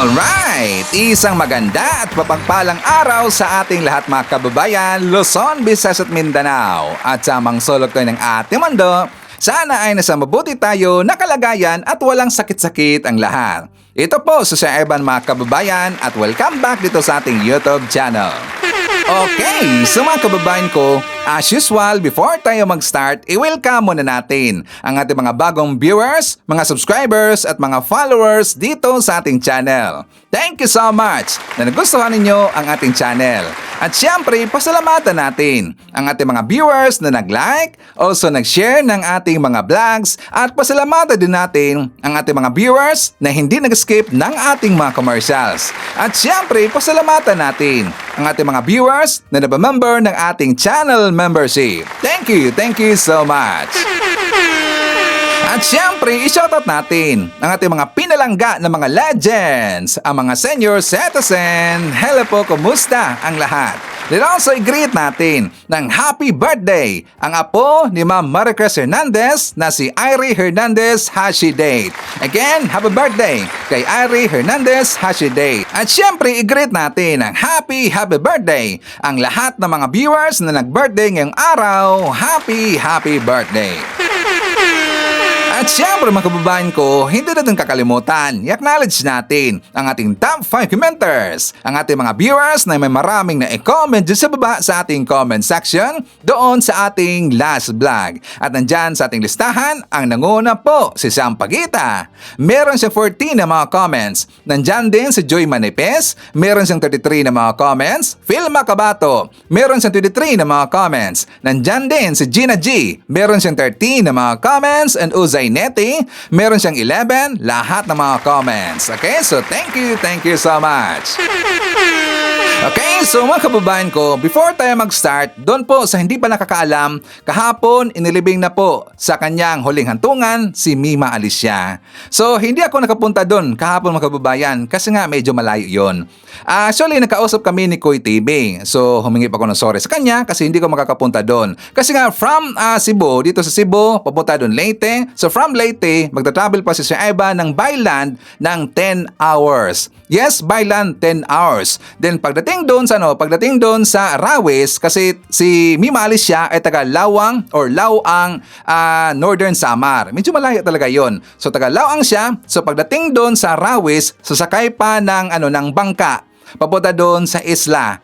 Alright! Isang maganda at mapagpalang araw sa ating lahat mga kababayan, Luzon, Visayas at Mindanao. At sa mga sulok tayo ng ating mundo, sana ay nasa mabuti tayo na kalagayan at walang sakit-sakit ang lahat. Ito po si Sir Evan mga kababayan at welcome back dito sa ating YouTube channel. Okay, so mga kababayan ko, as usual, before tayo mag-start, i-welcome muna natin ang ating mga bagong viewers, mga subscribers at mga followers dito sa ating channel. Thank you so much na nagustuhan ninyo ang ating channel. At syempre, pasalamatan natin ang ating mga viewers na nag-like, also nag-share ng ating mga vlogs at pasalamatan din natin ang ating mga viewers na hindi nag-skip ng ating mga commercials. At syempre, pasalamatan natin ang ating mga viewers na nabamember ng ating channel membership. Thank you so much! At syempre, i-shoutout natin ang ating mga pinalangga na mga legends, ang mga senior citizen. Hello po, kumusta ang lahat? Then also, i-greet natin ng happy birthday ang apo ni Ma'am Maricruz Hernandez na si Irie Hernandez Hashi Date. Again, happy birthday kay Irie Hernandez Hashi Date. At syempre, i-greet natin ng happy birthday ang lahat ng mga viewers na nag-birthday ngayong araw. Happy birthday! At syempre mga kababayan ko, hindi natin kakalimutan, i-acknowledge natin ang ating top 5 commenters, ang ating mga viewers na may maraming na i-comment dyan sa baba sa ating comment section doon sa ating last vlog. At nandyan sa ating listahan, ang nanguna po si Sam Pagita. Meron siyang 14 na mga comments. Nandyan din si Joy Manipes, meron siyang 33 na mga comments. Phil Macabato, meron siyang 23 na mga comments. Nandyan din si Gina G, meron siyang 13 na mga comments. And Uzay Neti, meron siyang 11, lahat ng mga comments. Okay, so thank you so much. Okay, so mga kababayan ko, before tayo mag-start, doon po sa hindi pa nakakaalam, kahapon inilibing na po sa kanyang huling hantungan si Mima Alicia. So hindi ako nakapunta doon kahapon mga kababayan kasi nga medyo malayo yon. Actually, nakausap kami ni Koy TV. So humingi pa ako ng sorry sa kanya kasi hindi ko makakapunta doon. Kasi nga from Cebu, dito sa Cebu, papunta doon Leyte. So from Leyte, magta-travel pa si Sir Evan ng by land ng 10 hours. Yes, by land 10 hours. Then pagdating doon sa Rawis, kasi si Mima Alicia ay taga Lawang or Lawang Northern Samar. Medyo malayo talaga yon. So taga Lawang siya. So pagdating doon sa Rawis, sasakay pa ng bangka papunta doon sa isla.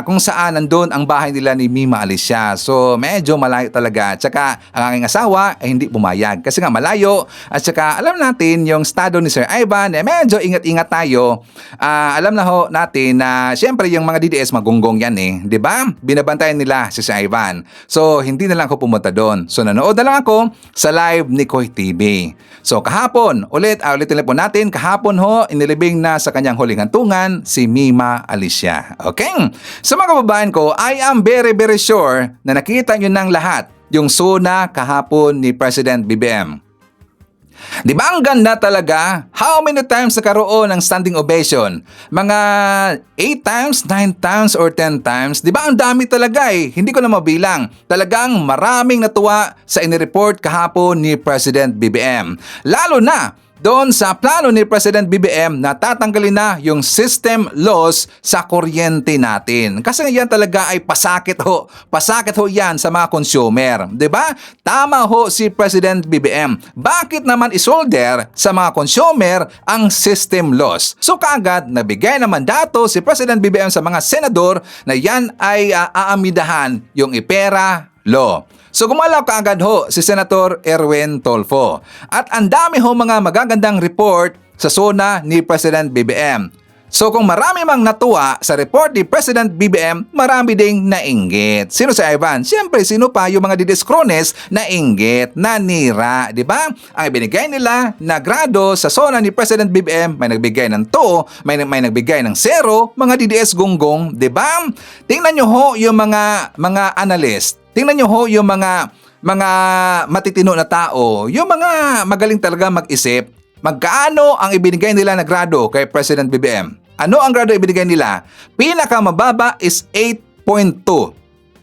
Kung saan nandun ang bahay nila ni Mima Alicia. So medyo malayo talaga. Tsaka ang aking asawa ay hindi pumayag kasi nga malayo. At tsaka alam natin yung estado ni Sir Ivan, medyo ingat-ingat tayo. Alam na ho natin na syempre yung mga DDS magunggong yan di ba? Binabantayan nila si Sir Ivan. So hindi na lang ako pumunta doon. So nanood na lang ako sa live ni Koy TV. So kahapon, ulitin po natin, kahapon ho, inilibing na sa kanyang huling hantungan si Mima Alicia. Okay? So mga kababayan ko, I am very sure na nakita nyo ng lahat yung SONA kahapon ni President BBM. Di ba ang ganda talaga? How many times nakaroon ng standing ovation? Mga 8 times, 9 times, or 10 times? Di ba ang dami talaga Hindi ko na mabilang. Talagang maraming natuwa sa inireport kahapon ni President BBM. Lalo na doon sa plano ni President BBM na tatanggalin na yung system loss sa kuryente natin. Kasi yan talaga ay pasakit ho. Pasakit ho yan sa mga consumer. Diba? Tama ho si President BBM. Bakit naman isolder sa mga consumer ang system loss? So kaagad, nabigay na mandato si President BBM sa mga senador na yan ay aamidahan yung IPERA law. So gumalaw kaagad ho si Senator Erwin Tolfo. At ang dami ho mga magagandang report sa SONA ni President BBM. So kung marami mang natuwa sa report ni President BBM, marami ding nainggit. Sino si Ivan? Siyempre, sino pa yung mga didiscrones na inggit, na nira, di ba? Ang ibinigay nila na grado sa SONA ni President BBM, may nagbigay ng 2, may nagbigay ng 0, mga DDS gunggong, di ba? Tingnan nyo ho yung mga analyst. Tingnan nyo ho yung mga matitino na tao, yung mga magaling talaga mag-isip, magkaano ang ibinigay nila na grado kay President BBM. Ano ang grado ibinigay nila? Pinakamababa is 8.2.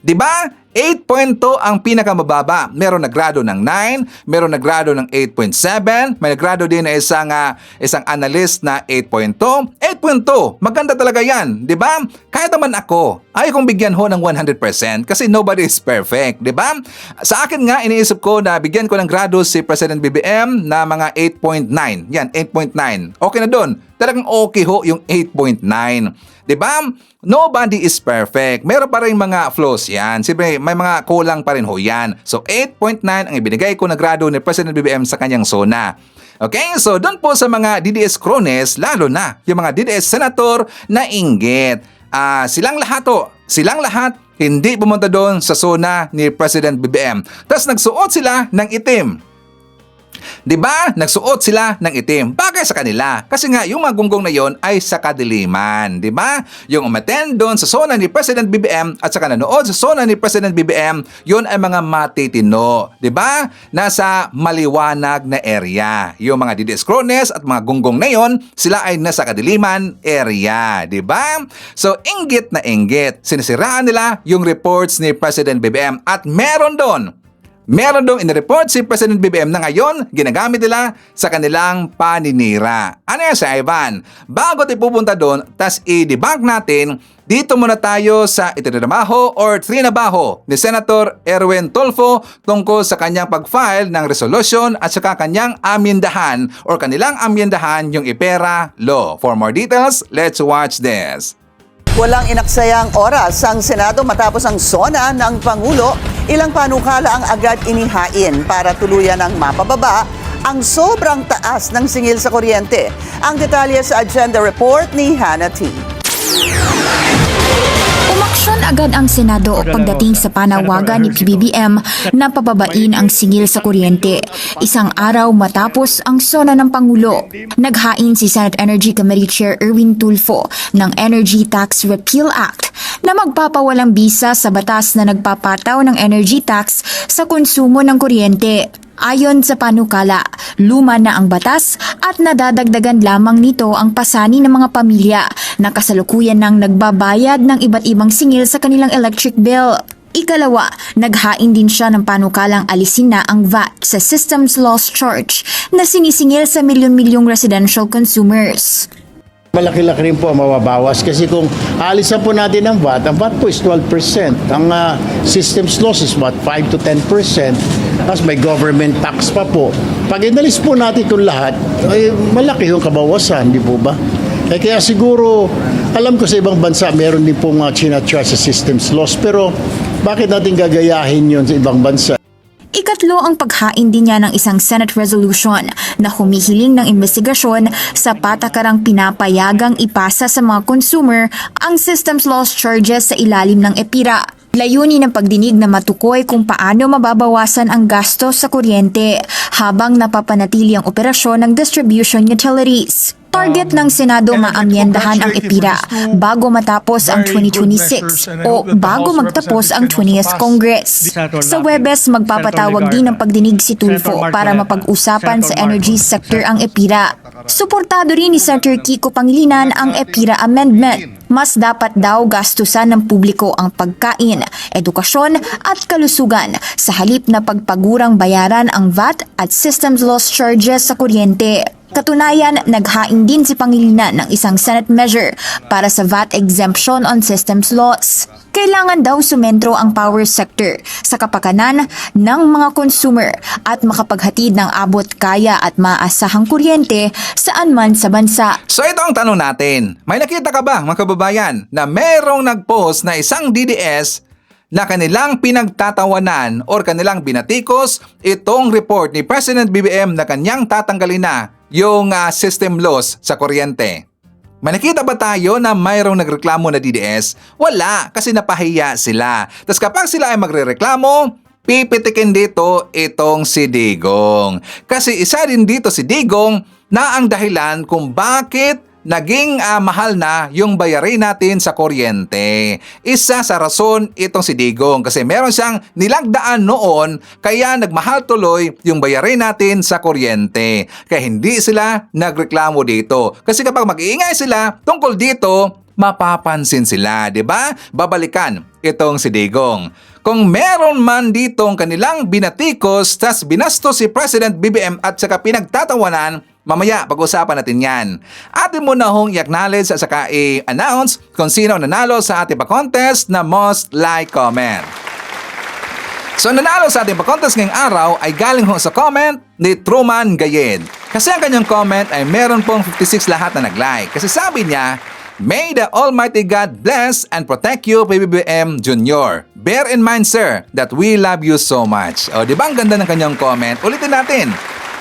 Diba? 8.2 ang pinakamababa. Meron naggrado ng 9, meron naggrado ng 8.7, may naggrado din na isang analyst na 8.2. 8.2, maganda talaga yan, di ba? Kahit naman ako, ayaw kong bigyan ho ng 100% kasi nobody is perfect, di ba? Sa akin nga, iniisip ko na bigyan ko ng grado si President BBM na mga 8.9. Yan, 8.9. Okay na doon. Talagang okay ho yung 8.9. Diba? Nobody is perfect. Meron pa rin mga flaws yan. Siyempre, may mga kulang pa rin ho yan. So, 8.9 ang ibinigay ko na grado ni President BBM sa kanyang zona. Okay, so doon po sa mga DDS cronies, lalo na yung mga DDS senator na inggit. Silang lahat hindi pumunta doon sa zona ni President BBM. Tapos nagsuot sila ng itim. Diba? Nagsuot sila ng itim. Bagay sa kanila. Kasi nga, yung mga gunggong na yon ay sa kadiliman. Diba? Yung umattend doon sa zona ni President BBM at saka nanood sa zona ni President BBM, yun ay mga matitino. Diba? Nasa maliwanag na area. Yung mga DDS cronies at mga gunggong na yon, sila ay nasa kadiliman area. Diba? So, inggit na inggit. Sinisiraan nila yung reports ni President BBM at meron doon in-report si President BBM na ngayon ginagamit nila sa kanilang paninira. Ano yan sa Ivan? Bago tayo pupunta doon, tas i-debunk natin, dito muna tayo sa itinrabaho or trinabaho ni Senator Erwin Tulfo tungkol sa kanyang pag-file ng resolution at saka kanyang amyendahan or kanilang amyendahan yung IPERA Law. For more details, let's watch this. Walang inaksayang oras ang Senado matapos ang SONA ng Pangulo. Ilang panukala ang agad inihain para tuluyan ng mapababa ang sobrang taas ng singil sa kuryente. Ang detalye sa agenda report ni Hannah T. Umaksyon agad ang Senado pagdating sa panawagan ni PBBM na pababain ang singil sa kuryente. Isang araw matapos ang SONA ng Pangulo, naghain si Senate Energy Committee Chair Erwin Tulfo ng Energy Tax Repeal Act na magpapawalang bisa sa batas na nagpapataw ng energy tax sa konsumo ng kuryente. Ayon sa panukala, luma na ang batas at nadadagdagan lamang nito ang pasani ng mga pamilya na kasalukuyan nang nagbabayad ng iba't ibang singil sa kanilang electric bill. Ikalawa, naghain din siya ng panukalang alisin na ang VAT sa Systems Loss Charge na sinisingil sa milyon-milyong residential consumers. Malaki-laki rin po ang mababawas kasi kung aalisan po natin ang VAT po is 12%. Ang systems loss is 5 to 10%. Tapos may government tax pa po. Pag inalis po natin itong lahat, ay malaki yung kabawasan, di po ba? Kaya siguro, alam ko sa ibang bansa, meron din pong chinacharge sa systems loss. Pero bakit natin gagayahin yun sa ibang bansa? Ikatlo ang paghain din niya ng isang Senate resolution na humihiling ng investigasyon sa patakarang pinapayagang ipasa sa mga consumer ang systems loss charges sa ilalim ng EPIRA. Layunin ng pagdinig na matukoy kung paano mababawasan ang gastos sa kuryente habang napapanatili ang operasyon ng distribution utilities. Target ng Senado maamyendahan ang EPIRA bago matapos ang 2026 o bago magtapos ang 20th Congress. Sa Huwebes, magpapatawag din ng pagdinig si Tulfo para mapag-usapan sa energy sector ang EPIRA. Suportado rin ni Senator Kiko Pangilinan ang EPIRA amendment. Mas dapat daw gastusan ng publiko ang pagkain, edukasyon at kalusugan sa halip na pagpagurang bayaran ang VAT at systems loss charges sa kuryente. Katunayan, naghain din si Pangilinan ng isang Senate measure para sa VAT exemption on systems loss. Kailangan daw sumentro ang power sector sa kapakanan ng mga consumer at makapaghatid ng abot kaya at maasahang kuryente saan man sa bansa. So ito ang tanong natin. May nakita ka ba mga kababayan na merong nag-post na isang DDS na kanilang pinagtatawanan or kanilang binatikos itong report ni President BBM na kanyang tatanggalin na yung system loss sa kuryente? May nakita ba tayo na mayroong nagreklamo na DDS? Wala, kasi napahiya sila. Tapos kapag sila ay magrereklamo, pipitikin dito itong si Digong. Kasi isa din dito si Digong na ang dahilan kung bakit naging mahal na yung bayarin natin sa kuryente. Isa sa rason itong si Digong kasi meron siyang nilagdaan noon kaya nagmahal tuloy yung bayarin natin sa kuryente. Kaya hindi sila nagreklamo dito. Kasi kapag mag-iingay sila tungkol dito, mapapansin sila, di ba? Babalikan itong si Digong. kung meron man ditong kanilang binatikos tas binastos si President BBM at saka pinagtatawanan, mamaya pag-usapan natin yan. Atin muna hong i-acknowledge at saka i-announce kung sino ang nanalo sa ating pa-contest na most like comment. So nanalo sa ating pa-contest ngayong araw ay galing ho sa comment ni Truman Gayed. Kasi ang kanyang comment ay meron pong 56 lahat na nag-like. Kasi sabi niya, "May the Almighty God bless and protect you, PBBM Jr. Bear in mind, sir, that we love you so much." O, di ba ang ganda ng kanyang comment? Ulitin natin.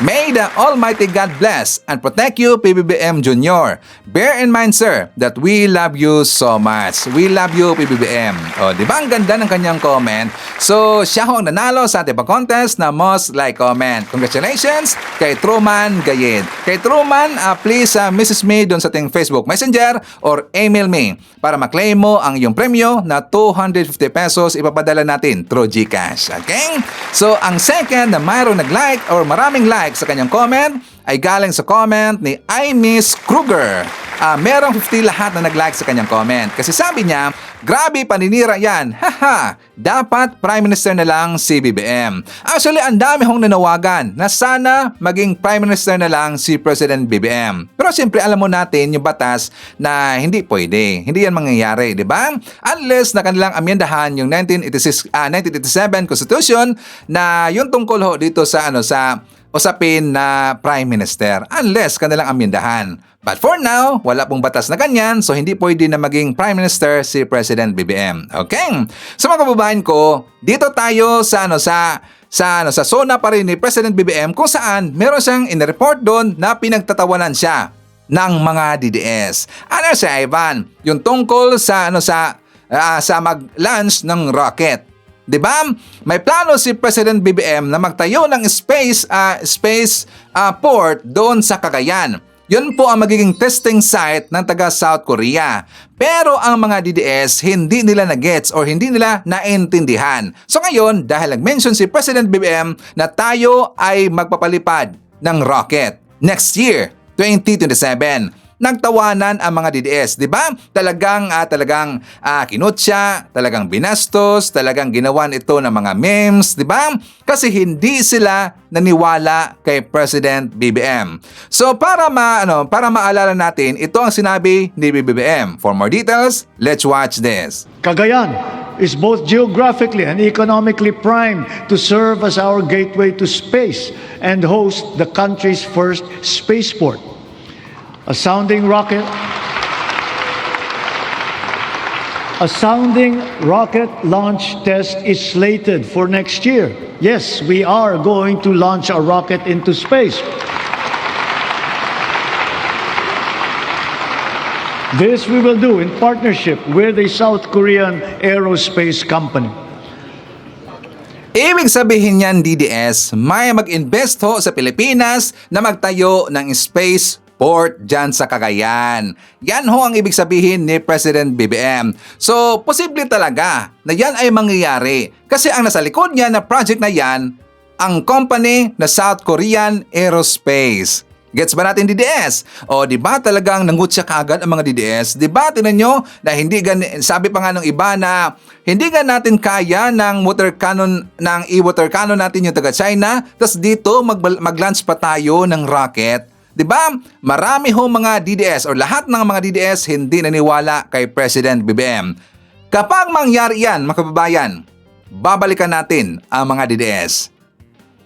"May the Almighty God bless and protect you, PBBM Jr. Bear in mind, sir, that we love you so much. We love you, PBBM." O, di ba ang ganda ng kanyang comment? So, siya ho ang nanalo sa ating pag-contest na most like comment. Congratulations kay Truman Gayed. Kay Truman, please message me doon sa ating Facebook Messenger or email me para maklaim mo ang iyong premyo na 250 pesos ipapadala natin through GCash. Okay? So, ang second na mayroong nag-like or maraming like sa kanyang comment ay galing sa comment ni I Miss Kruger. Merong 50 lahat na nag-like sa kanyang comment. Kasi sabi niya, "Grabe paninira yan. Haha, dapat Prime Minister na lang si BBM." Actually, ang dami hong nanawagan na sana maging Prime Minister na lang si President BBM. Pero siyempre alam mo natin yung batas na hindi pwede. Hindi yan mangyayari, di ba? Unless na kanilang amyendahan yung 1987 Constitution na yung tungkol ho dito sa usapin na Prime Minister, unless kanilang amyendahan. But for now, wala pong batas na ganyan, so hindi pwede na maging Prime Minister si President BBM. Okay? So mga kababayan ko, dito tayo sa zona pa rin ni President BBM kung saan meron siyang in-report doon na pinagtatawanan siya ng mga DDS. Ano siya, Ivan? Yung tungkol sa mag-launch ng rocket. 'Di ba? May plano si President BBM na magtayo ng space port doon sa Cagayan. Yun po ang magiging testing site ng taga South Korea. Pero ang mga DDS hindi nila na-gets or hindi nila naintindihan. So ngayon, dahil nag-mention si President BBM na tayo ay magpapalipad ng rocket next year, 2027. Nagtawanan ang mga DDS, 'di ba? Talagang kinutya, talagang binastos, talagang ginawan ito ng mga memes, 'di ba? Kasi hindi sila naniwala kay President BBM. So para maalala natin, ito ang sinabi ni BBM. For more details, let's watch this. Cagayan is both geographically and economically primed to serve as our gateway to space and host the country's first spaceport. A sounding rocket launch test is slated for next year. Yes, we are going to launch a rocket into space. This we will do in partnership with a South Korean aerospace company. Ibig sabihin niyan, DDS, may mag-invest ho sa Pilipinas na magtayo ng space port dyan sa Cagayan. Yan ho ang ibig sabihin ni President BBM. So, posible talaga na yan ay mangyayari. Kasi ang nasa likod niya na project na yan, ang company na South Korean Aerospace. Gets ba natin, DDS? O, di ba talagang nangutya kaagad ang mga DDS? Di ba, tinan nyo, na sabi pa nga ng iba na hindi nga natin kaya ng water cannon, ng e-water cannon natin yung taga China, tas dito mag-launch pa tayo ng rocket. Diba? Marami ho mga DDS or lahat ng mga DDS hindi naniwala kay President BBM. Kapag mangyari yan, mga kababayan, babalikan natin ang mga DDS.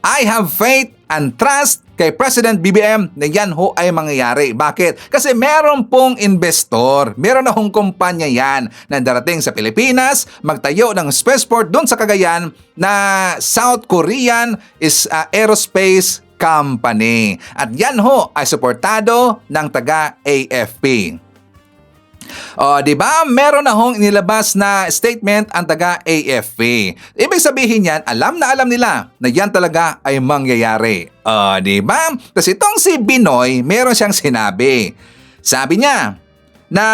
I have faith and trust kay President BBM na yan ho ay mangyayari. Bakit? Kasi meron pong investor, meron na hong kumpanya yan na darating sa Pilipinas, magtayo ng spaceport doon sa Cagayan na South Korean Aerospace Company. At yan ho ay suportado ng taga AFP. O, di ba? Meron na hong inilabas na statement ang taga AFP. Ibig sabihin yan, alam na alam nila na yan talaga ay mangyayari. O, di ba? Tapos itong si Binoy, meron siyang sinabi. Sabi niya na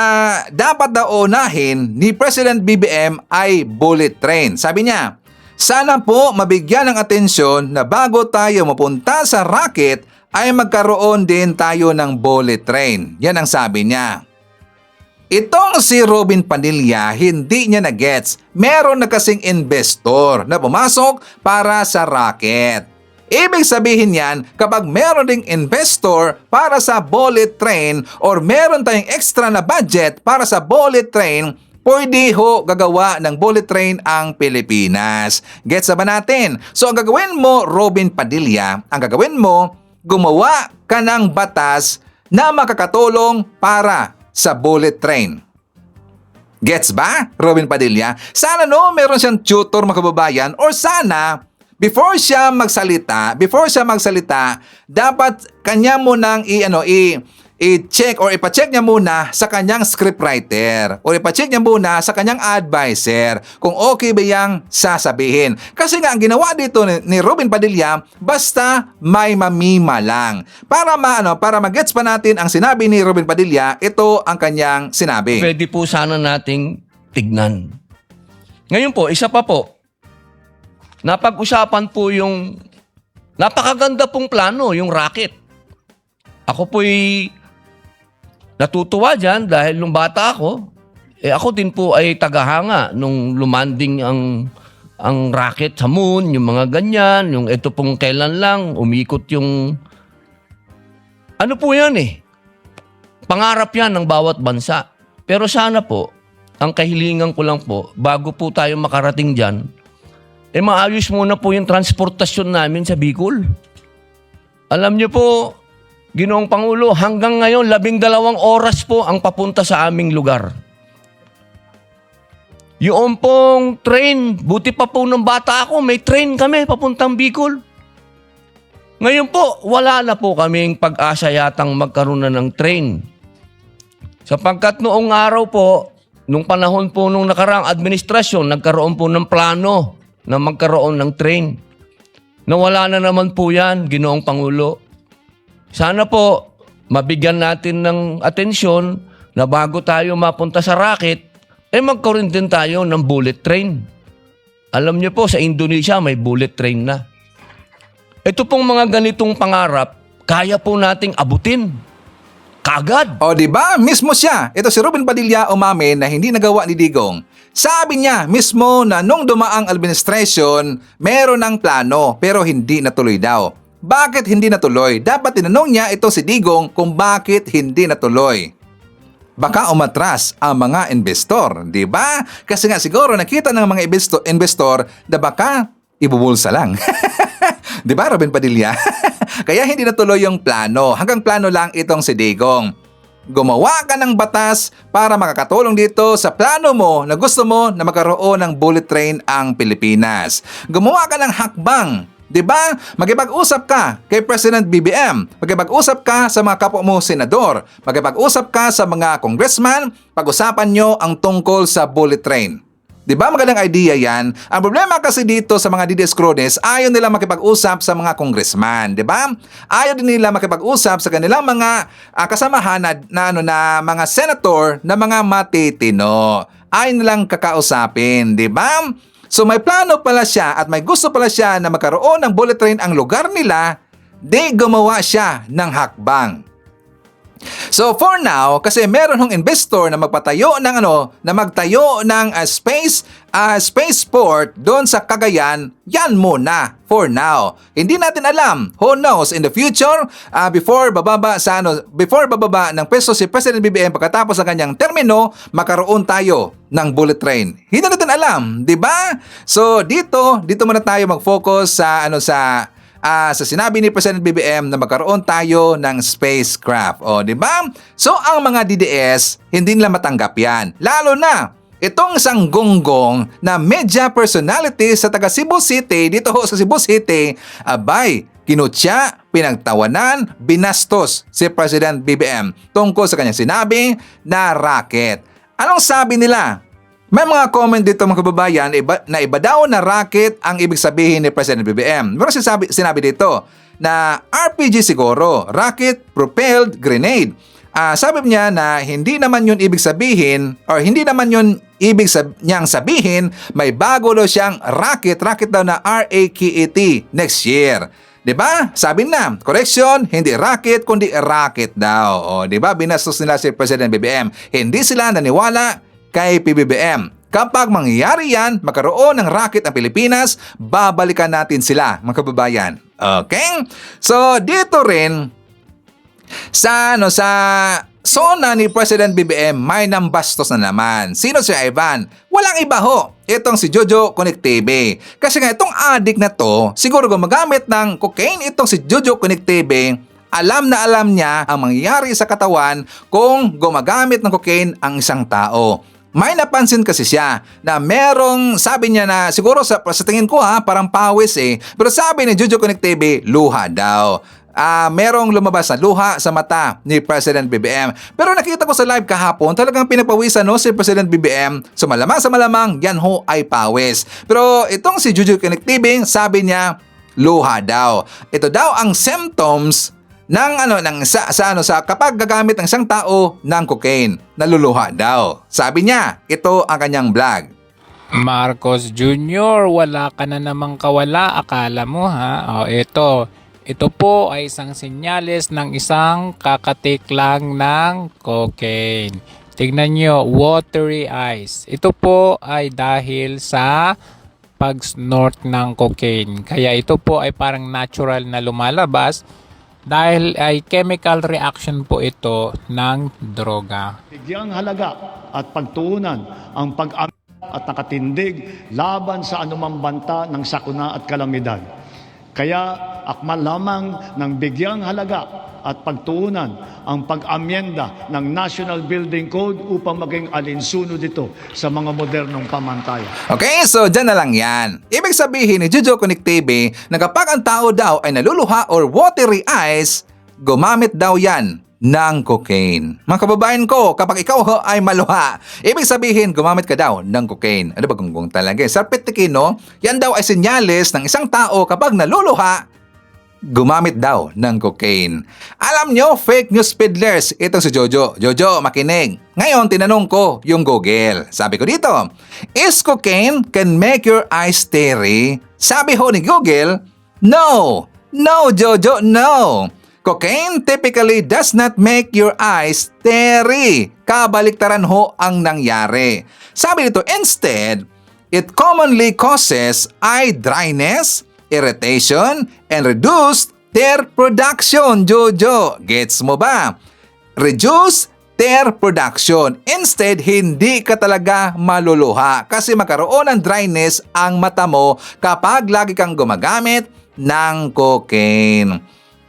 dapat daw unahin ni President BBM ay bullet train. Sabi niya, sana po mabigyan ng atensyon na bago tayo mapunta sa rocket ay magkaroon din tayo ng bullet train. Yan ang sabi niya. Itong si Robin Padilla, hindi niya na-gets. Meron na kasing investor na pumasok para sa rocket. Ibig sabihin yan, kapag meron ding investor para sa bullet train or meron tayong extra na budget para sa bullet train, pwede ho gagawa ng bullet train ang Pilipinas. Gets na ba natin? So ang gagawin mo, Robin Padilla, ang gagawin mo, gumawa ka ng batas na makakatulong para sa bullet train. Gets ba, Robin Padilla? Sana no, meron siyang tutor mga kababayan or sana before siya magsalita, dapat kanya munang i-check or ipa-check niya muna sa kanyang scriptwriter or ipa-check niya muna sa kanyang advisor kung okay ba yang sasabihin. Kasi nga ang ginawa dito ni Robin Padilla, basta may mamima lang. Para magets pa natin ang sinabi ni Robin Padilla, ito ang kanyang sinabi. Pwede po sana nating tignan. Ngayon po, isa pa po. Napag-usapan po yung napakaganda pong plano, yung rocket. Ako po'y natutuwa dyan dahil nung bata ako, ako din po ay tagahanga nung lumanding ang rocket sa moon, yung mga ganyan, yung ito pong kailan lang, umikot yung ano po yan pangarap yan ng bawat bansa. Pero sana po, ang kahilingan ko lang po, bago po tayo makarating dyan, maayos muna po yung transportasyon namin sa Bicol. Alam niyo po, Ginoong Pangulo, hanggang ngayon, 12 oras po ang papunta sa aming lugar. Yung pong train, buti pa po nung bata ako, may train kami papuntang Bicol. Ngayon po, wala na po kaming pag-asa yatang magkaroon na ng train. Sapagkat noong araw po, nung panahon po nung nakaraang administrasyon, nagkaroon po ng plano na magkaroon ng train. Nawala na naman po yan, Ginoong Pangulo. Sana po, mabigyan natin ng atensyon na bago tayo mapunta sa rocket, magkaroon din tayo ng bullet train. Alam niyo po, sa Indonesia may bullet train na. Ito pong mga ganitong pangarap, kaya po nating abutin. Kagad. O di ba? Mismo siya. Ito si Robin Padilla umamin na hindi nagawa ni Digong. Sabi niya mismo na nung dumaang administration, meron ng plano pero hindi natuloy daw. Bakit hindi natuloy? Dapat tinanong niya ito si Digong kung bakit hindi natuloy. Baka umatras ang mga investor, di ba? Kasi nga siguro nakita ng mga investor na baka ibubulsa lang. Di ba, Robin Padilla? Kaya hindi natuloy yung plano. Hanggang plano lang itong si Digong. Gumawa ka ng batas para makakatulong dito sa plano mo na gusto mo na magkaroon ng bullet train ang Pilipinas. Gumawa ka ng hakbang. Diba? Magkipag-usap ka kay President BBM. Magkipag-usap ka sa mga kapwa mo senador. Magkipag-usap ka sa mga congressman. Pag-usapan nyo ang tungkol sa bullet train. Diba magandang idea yan? Ang problema kasi dito sa mga DDS cronies, ayaw nila makipag-usap sa mga congressman, diba? Ayaw din nila makipag-usap sa kanilang mga kasamahan na mga senator na mga matitino. Ayaw nilang kakausapin, diba? So may plano pala siya at may gusto pala siya na magkaroon ng bullet train ang lugar nila, di gumawa siya ng hakbang. So for now, kasi meron hong investor na magpatayo ng magtayo ng spaceport doon sa Cagayan, yan muna for now. Hindi natin alam, who knows in the future, before bababa ng pwesto si President BBM pagkatapos ng kanyang termino, makaroon tayo ng bullet train. Hindi natin alam, di ba? So dito muna tayo mag-focus sa sinabi ni President BBM na magkaroon tayo ng spacecraft. O, di ba? So, ang mga DDS, hindi nila matanggap yan. Lalo na, itong isang gonggong na media personality sa taga Cebu City, dito ho sa Cebu City, abay, kinutya, pinagtawanan, binastos si President BBM tungkol sa kanyang sinabi na rocket. Anong sabi nila? May mga comment dito mga kababayan na iba daw na rocket ang ibig sabihin ni President BBM. Pero sinabi dito na RPG siguro, rocket propelled grenade. Sabi niya na hindi naman yun ibig sabihin niyang sabihin may bago daw siyang rocket daw na RAKET next year. 'Di ba? Sabi na, correction, hindi racket kundi racket daw. O, 'di ba? Binastos nila si President BBM. Hindi sila naniwala kay PBBM. Kapag mangyayari yan, magkaroon ng racket ang Pilipinas, babalikan natin sila, mga kababayan. Okay? So, dito rin sa zona ni President BBM, may nambastos na naman. Sino si Ivan? Walang iba ho. Itong si Jojo Connect-TV. Kasi nga itong addict na to, siguro gumagamit ng cocaine itong si Jojo Connect-TV. Alam na alam niya ang mangyayari sa katawan kung gumagamit ng cocaine ang isang tao. May napansin kasi siya na merong, sabi niya na siguro sa tingin ko parang pawis pero sabi ni Jojo Connect-TV, luha daw. Merong lumabas na luha sa mata ni President BBM. Pero nakita ko sa live kahapon, talagang pinapawisan si President BBM. So malamang sa malamang, yan ho ay pawis. Pero itong si Jojo Connect-TV, sabi niya, luha daw. Ito daw ang symptoms sa kapag gagamit ng isang tao ng cocaine, naluluha daw. Sabi niya, ito ang kanyang vlog. Marcos Jr., wala ka na namang kawala, akala mo ha? Ito po ay isang senyales ng isang kakatik lang ng cocaine. Tignan nyo, watery eyes. Ito po ay dahil sa pag-snort ng cocaine. Kaya ito po ay parang natural na lumalabas dahil ay chemical reaction po ito ng droga. Bigyang halaga at pagtuunan ang pag-amin at nakatindig laban sa anumang banta ng sakuna at kalamidad. Kaya akmal lamang ng bigyang halaga at pagtuunan ang pag-amyenda ng National Building Code upang maging alinsunod ito sa mga modernong pamantayan. Okay, so dyan na lang yan. Ibig sabihin ni Jojo Connect-TV na kapag ang tao daw ay naluluha or watery eyes, gumamit daw yan ng cocaine. Mga kababayan ko, kapag ikaw ay maluha, ibig sabihin gumamit ka daw ng cocaine. Ano ba gunggong talaga? Sa Petikino, yan daw ay senyales ng isang tao kapag naluluha, gumamit daw ng cocaine. Alam nyo, fake news peddlers, itong si Jojo. Jojo, makinig. Ngayon, tinanong ko yung Google. Sabi ko dito, is cocaine can make your eyes teary? Sabi ho ni Google, no. No, Jojo, no. Cocaine typically does not make your eyes teary. Kabaliktaran ho ang nangyari. Sabi dito, instead, it commonly causes eye dryness, irritation, and reduced tear production, Jojo. Gets mo ba? Reduce tear production. Instead, hindi ka talaga maluluha kasi magkaroon ng dryness ang mata mo kapag lagi kang gumagamit ng cocaine.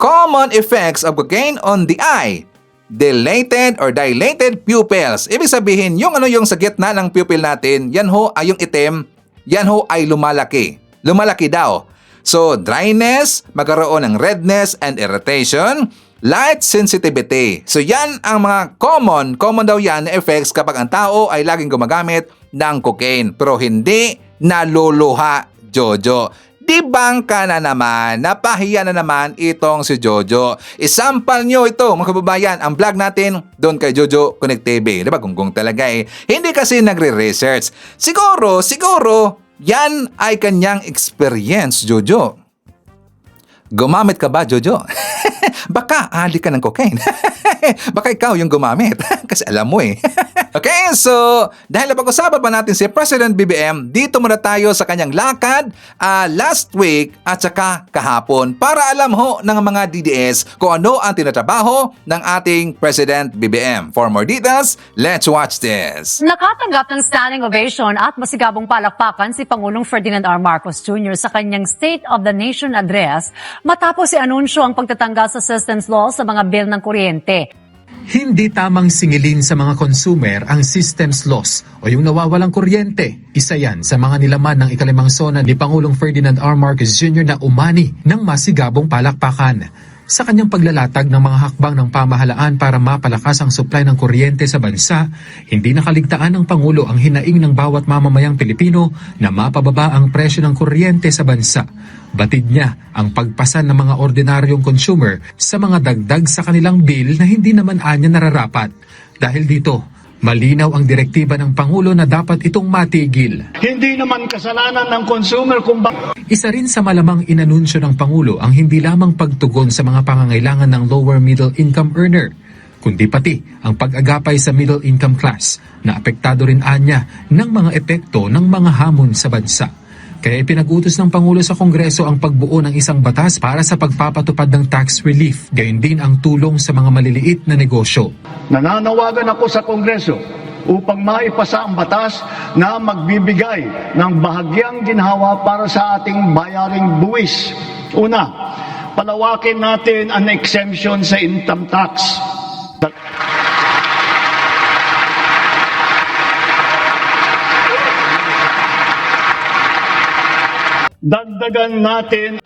Common effects of cocaine on the eye. Dilated or dilated pupils. Ibig sabihin, yung sa gitna ng pupil natin, yan ho ay yung itim, yan ho ay lumalaki. Lumalaki daw. So, dryness, magkaroon ng redness and irritation, light sensitivity. So, yan ang mga common daw yan na effects kapag ang tao ay laging gumagamit ng cocaine. Pero hindi naluluha, Jojo. Dibang ka na naman, napahiya na naman itong si Jojo. Isampal nyo ito, mga kababayan, ang vlog natin doon kay Jojo Connect-TV. Diba, gunggong talaga Hindi kasi nagre-research. Siguro, yan ay kanyang experience, Jojo. Gumamit ka ba, Jojo? Baka ali ka ng cocaine. Baka ikaw yung gumamit. Kasi alam mo Okay, so dahil napag-usapan pa natin si President BBM, dito muna tayo sa kanyang lakad last week at saka kahapon para alam ho ng mga DDS kung ano ang tinatrabaho ng ating President BBM. For more details, let's watch this. Nakatanggap ng standing ovation at masigabong palakpakan si Pangulong Ferdinand R. Marcos Jr. sa kanyang State of the Nation address matapos i-anunsyo ang pagtatanggal sa systems law sa mga bill ng kuryente. Hindi tamang singilin sa mga consumer ang systems loss o yung nawawalang kuryente. Isa yan sa mga nilaman ng ikalimang sona ni Pangulong Ferdinand R. Marcos Jr. na umani ng masigabong palakpakan. Sa kanyang paglalatag ng mga hakbang ng pamahalaan para mapalakas ang supply ng kuryente sa bansa, hindi nakaligtaan ng Pangulo ang hinaing ng bawat mamamayang Pilipino na mapababa ang presyo ng kuryente sa bansa. Batid niya ang pagpasan ng mga ordinaryong consumer sa mga dagdag sa kanilang bill na hindi naman anya nararapat. Dahil dito, Malinaw ang direktiba ng Pangulo na dapat itong matigil. Hindi naman kasalanan ng consumer kung Isa rin sa malamang inanunsyo ng Pangulo ang hindi lamang pagtugon sa mga pangangailangan ng lower middle income earner, kundi pati ang pag-agapay sa middle income class na apektado rin anya ng mga epekto ng mga hamon sa bansa. Kaya ipinag-utos ng Pangulo sa Kongreso ang pagbuo ng isang batas para sa pagpapatupad ng tax relief, gayon din ang tulong sa mga maliliit na negosyo. Nananawagan ako sa Kongreso upang maipasa ang batas na magbibigay ng bahagyang ginhawa para sa ating bayaring buwis. Una, palawakin natin ang exemption sa income tax. Dagdagan natin.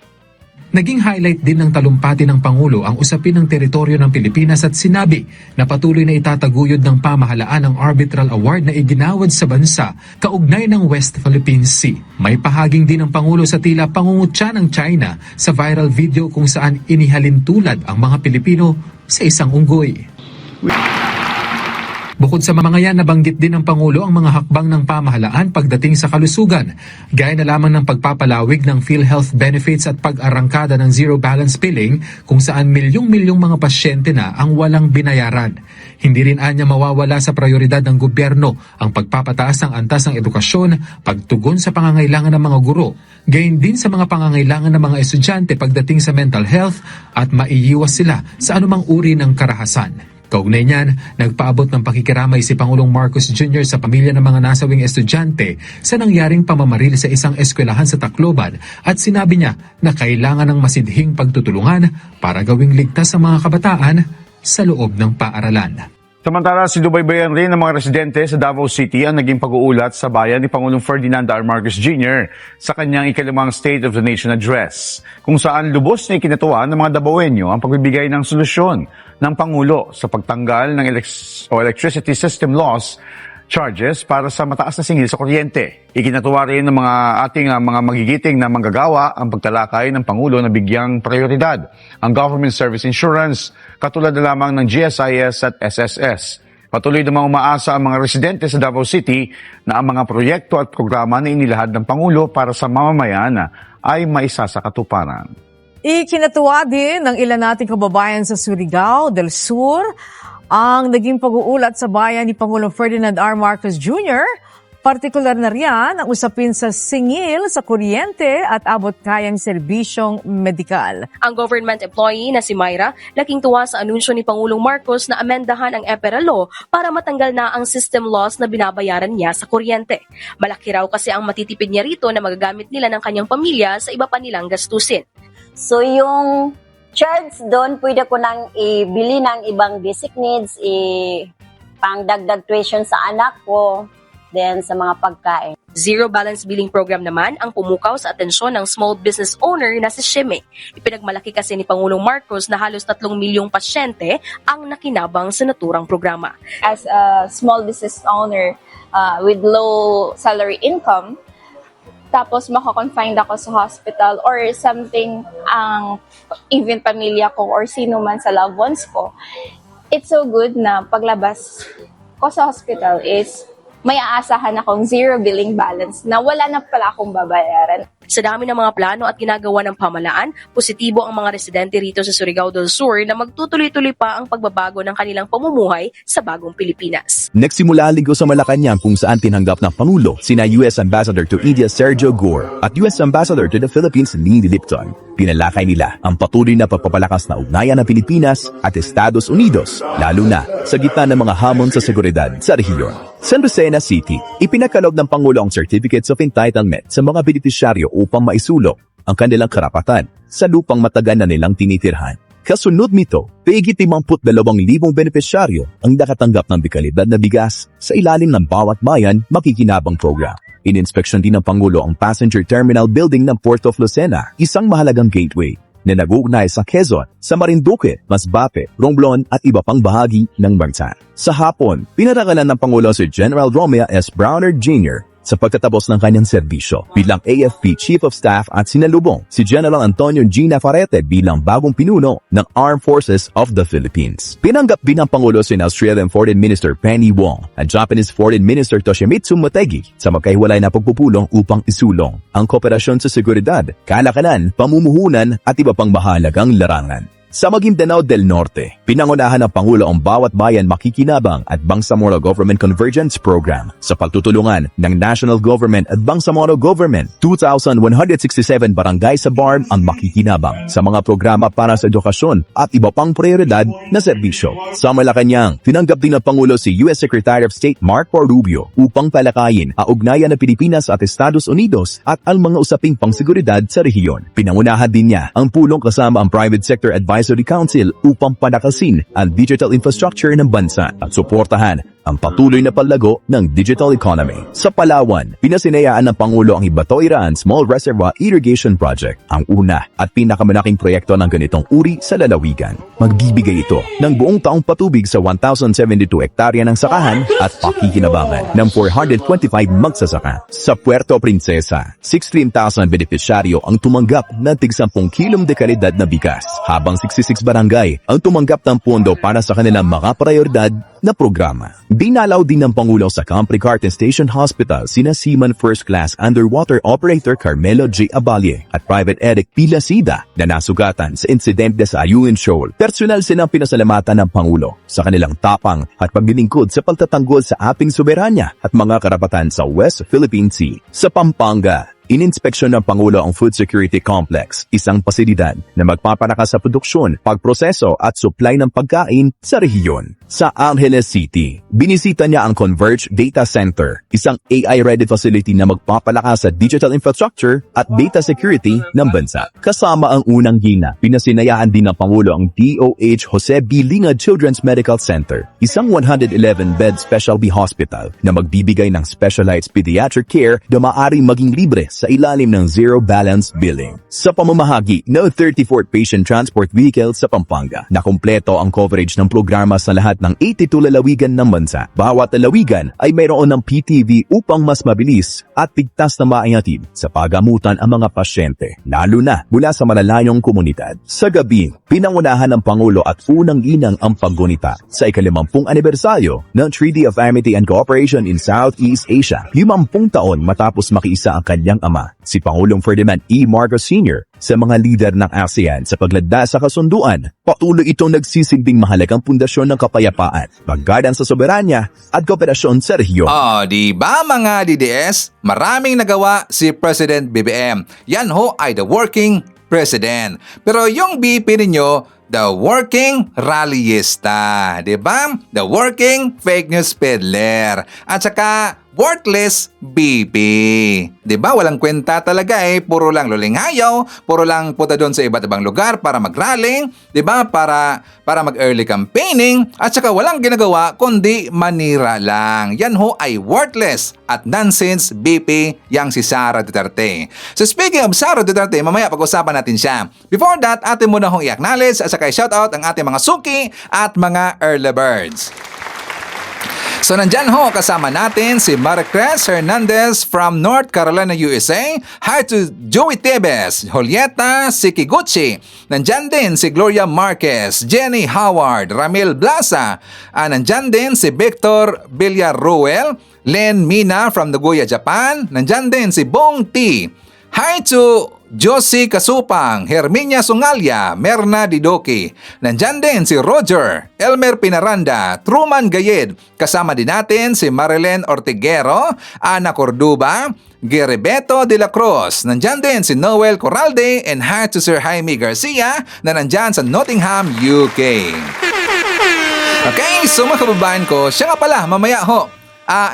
Naging highlight din ng talumpati ng Pangulo ang usapin ng teritoryo ng Pilipinas at sinabi na patuloy na itataguyod ng pamahalaan ang arbitral award na iginawad sa bansa kaugnay ng West Philippine Sea. May pahaging din ng Pangulo sa tila pangungutya ng China sa viral video kung saan inihalin tulad ang mga Pilipino sa isang unggoy. Bukod sa mga yan, nabanggit din ng Pangulo ang mga hakbang ng pamahalaan pagdating sa kalusugan, gaya na lamang ng pagpapalawig ng PhilHealth benefits at pag-arangkada ng zero balance billing kung saan milyong-milyong mga pasyente na ang walang binayaran. Hindi rin anya mawawala sa prioridad ng gobyerno ang pagpapataas ng antas ng edukasyon, pagtugon sa pangangailangan ng mga guro, gayon din sa mga pangangailangan ng mga estudyante pagdating sa mental health at maiiwas sila sa anumang uri ng karahasan. Kaugnay niyan, nagpaabot ng pakikiramay si Pangulong Marcos Jr. sa pamilya ng mga nasawing estudyante sa nangyaring pamamaril sa isang eskwelahan sa Tacloban at sinabi niya na kailangan ng masidhing pagtutulungan para gawing ligtas sa mga kabataan sa loob ng paaralan. Samantala, sinubaybayan rin ng mga residente sa Davao City ang naging pag-uulat sa bayan ni Pangulong Ferdinand R. Marcos Jr. sa kanyang ikalimang State of the Nation Address, kung saan lubos na ikinatuwa ng mga Davaoenyo ang pagbibigay ng solusyon ng Pangulo sa pagtanggal ng electricity system loss charges para sa mataas na singil sa kuryente. Ikinatuwa rin ng mga ating mga magigiting na manggagawa ang pagtalakay ng Pangulo na bigyang prioridad ang government service insurance, katulad na lamang ng GSIS at SSS. Patuloy namang umaasa ang mga residente sa Davao City na ang mga proyekto at programa na inilahad ng Pangulo para sa mamamayan ay maisa sa katuparan. Ikinatuwa din ng ilan nating kababayan sa Surigao del Sur ang naging pag-uulat sa bayan ni Pangulong Ferdinand R. Marcos Jr., partikular na riyan ang usapin sa singil sa kuryente at abot-kayang serbisyong medikal. Ang government employee na si Myra, laking tuwa sa anunsyo ni Pangulong Marcos na amendahan ang EPERA law para matanggal na ang system loss na binabayaran niya sa kuryente. Malaki raw kasi ang matitipid niya rito na magagamit nila ng kanyang pamilya sa iba pa nilang gastusin. So yung charge doon, pwede ko nang ibili ng ibang basic needs, pang dagdag tuition sa anak ko, then sa mga pagkain. Zero balance billing program naman ang pumukaw sa atensyon ng small business owner na si Shime. Ipinagmalaki kasi ni Pangulong Marcos na halos 3 milyong pasyente ang nakinabang sa naturang programa. As a small business owner with low salary income, tapos makakonfined ako sa hospital or something, even pamilya ko or sino man sa loved ones ko, it's so good na paglabas ko sa hospital is may aasahan akong zero billing balance na wala na pala akong babayaran. Sa dami ng mga plano at ginagawa ng pamahalaan, positibo ang mga residente rito sa Surigao del Sur na magtutuloy-tuloy pa ang pagbabago ng kanilang pamumuhay sa bagong Pilipinas. Nagsimula ang linggo sa Malacanang kung saan tinanggap ng Pangulo sina US Ambassador to India Sergio Gore at US Ambassador to the Philippines Lindy Lipton. Pinalakay nila ang patuloy na pagpapalakas na ugnayan ng Pilipinas at Estados Unidos, lalo na sa gitna ng mga hamon sa seguridad sa rehiyon. San Lucena City, ipinakalob ng Pangulo ang Certificates of Entitlement sa mga benepisyaryo upang maisulok ang kanilang karapatan sa lupang matagal na nilang tinitirhan. Kasunod nito, higit 52,000 benepisyaryo ang nakatanggap ng dekalidad na bigas sa ilalim ng Bawat Bayan Makikinabang Program. Ininspeksyon din ng Pangulo ang Passenger Terminal Building ng Port of Lucena, isang mahalagang gateway na nag-uugnay sa Quezon, sa Marinduque, Masbate, Romblon at iba pang bahagi ng bansa. Sa hapon, pinarakalan ng Pangulo si General Romeo S. Browner Jr. sa pagtatapos ng kanyang serbisyo bilang AFP Chief of Staff at sinalubong si General Antonio G. Navarrete bilang bagong pinuno ng Armed Forces of the Philippines. Pinanggap din ng Pangulo si Australian Foreign Minister Penny Wong at Japanese Foreign Minister Toshimitsu Motegi sa magkahiwalay na pagpupulong upang isulong ang kooperasyon sa seguridad, kalakalan, pamumuhunan at iba pang mahalagang larangan. Sa Maguindanao del Norte, pinangunahan ng Pangulo ang bawat bayan makikinabang at Bangsamoro Government Convergence Program sa pagtutulungan ng National Government at Bangsamoro Government. 2,167 barangay sa BARM ang makikinabang sa mga programa para sa edukasyon at iba pang prioridad na serbisyo. Sa Malacanang, tinanggap din ng Pangulo si U.S. Secretary of State Marco Rubio upang palakayin ang ugnayan ng Pilipinas at Estados Unidos at ang mga usaping pangseguridad sa rehiyon. Pinangunahan din niya ang pulong kasama ang Private Sector Advisory Council upang panakasin ang digital infrastructure ng bansa at suportahan ang patuloy na paglago ng digital economy. Sa Palawan, pinasinayaan ng Pangulo ang Ibatoy-Raan Small Reservoir Irrigation Project, ang una at pinakamalaking proyekto ng ganitong uri sa lalawigan. Magbibigay ito ng buong taong patubig sa 1,072 hektarya ng sakahan at pakikinabangan ng 425 magsasaka. Sa Puerto Princesa, 16,000 benepisyaryo ang tumanggap ng tig-10 kilong de kalidad na bigas, habang 66 barangay ang tumanggap ng pondo para sa kanilang mga prioridad na programa. Dinalaw din ng Pangulo sa Camp Ricarten Station Hospital sina Seaman First Class Underwater Operator Carmelo J. Abalie at Private Eric Pilasida na nasugatan sa insidente sa Ayungin Shoal. Personal silang pinasalamatan ng Pangulo sa kanilang tapang at paglilingkod sa pagtatanggol sa ating soberanya at mga karapatan sa West Philippine Sea. Sa Pampanga, ininspeksyon ng Pangulo ang Food Security Complex, isang pasilidad na magpapalakas sa produksyon, pagproseso at supply ng pagkain sa rehiyon. Sa Angeles City, binisita niya ang Converge Data Center, isang AI-ready facility na magpapalakas sa digital infrastructure at data security ng bansa. Kasama ang unang gina, pinasinayaan din ng Pangulo ang DOH Jose B. Lingad Children's Medical Center, isang 111-bed specialty hospital na magbibigay ng specialized pediatric care na maaaring maging libre sa ilalim ng zero balance billing. Sa pamamahagi ng 34th Patient Transport Vehicle sa Pampanga, na kumpleto ang coverage ng programa sa lahat ng 82 lalawigan ng bansa. Bawat lalawigan ay mayroon ng PTV upang mas mabilis at bigtas na maihatid sa pagamutan ang mga pasyente, lalo na mula sa malalayong komunidad. Sa gabi, pinangunahan ng Pangulo at unang ginang ang paggunita sa ika-50 anibersaryo ng Treaty of Amity and Cooperation in Southeast Asia. 50 taon matapos makiisa ang kanyang ama, si Pangulong Ferdinand E. Marcos Sr. sa mga lider ng ASEAN sa pagladda sa kasunduan. Patuloy itong nagsisilbing mahalagang pundasyon ng kapayapaan, paggadan sa soberanya at kooperasyon sa rehiyon. Di ba mga DDS? Maraming nagawa si President BBM. Yan ho ay the working president. Pero yung BP ninyo, the working rallyista. Diba? The working fake news peddler. At saka worthless BP. Diba? Walang kwenta talaga Puro lang lulingayaw, puro lang punta doon sa iba't ibang lugar para mag-rally, diba? Para mag-early campaigning, at saka walang ginagawa kundi manira lang. Yan ho ay worthless at nonsense BP yang si Sara Duterte. So speaking of Sara Duterte, mamaya pag-usapan natin siya. Before that, atin muna hong i-acknowledge at saka i-shoutout ang ating mga suki at mga early birds. So nandyan ho kasama natin si Maricruz Hernandez from North Carolina, USA. Hi to Joey Tebes, Julieta Sikiguchi. Nandyan din si Gloria Marquez, Jenny Howard, Ramil Blasa. Nandyan din si Victor Villarruel, Len Mina from Nagoya, Japan. Nandyan din si Bong T. Hi to Josie Kasupang, Herminia Sungalia, Merna Didoki. Nandyan din si Roger, Elmer Pinaranda, Truman Gayed. Kasama din natin si Marilyn Ortiguero, Ana Corduba, Geribeto de la Cruz. Nandyan din si Noel Corralde, and hi to Sir Jaime Garcia na nandyan sa Nottingham, UK. Okay, so mga kababayan ko, siya nga pala, mamaya ho,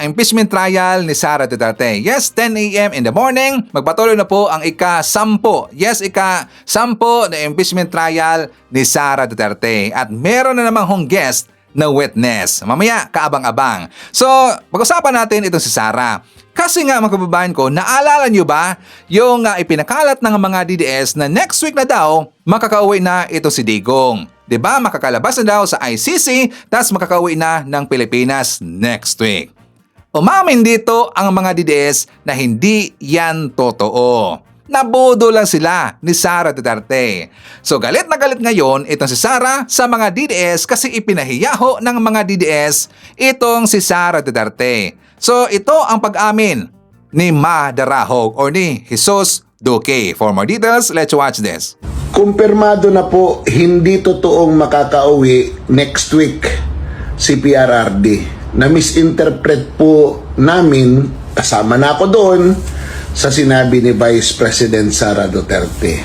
impeachment trial ni Sara Duterte. Yes, 10 a.m. in the morning, magpatuloy na po ang ika-10. Yes, ika-10 na impeachment trial ni Sara Duterte. At meron na namang hong guest na witness. Mamaya, kaabang-abang. So, pag-usapan natin itong si Sara. Kasi nga mga kababayan ko, naalala nyo ba yung ipinakalat ng mga DDS na next week na daw, makakauwi na ito si Digong. Diba? Makakalabas na daw sa ICC, tas makakauwi na ng Pilipinas next week. Umamin dito ang mga DDS na hindi yan totoo. Nabodo lang sila ni Sara Duterte. So galit na galit ngayon itong si Sara sa mga DDS kasi ipinahiyaho ng mga DDS itong si Sara Duterte. So ito ang pag-amin ni Ma Darahog or ni Jesus Duque. For more details, let's watch this. Kumpirmado na po hindi totoong makakauwi next week si PRRD. Na-misinterpret po namin, kasama na ako doon, sa sinabi ni Vice President Sara Duterte.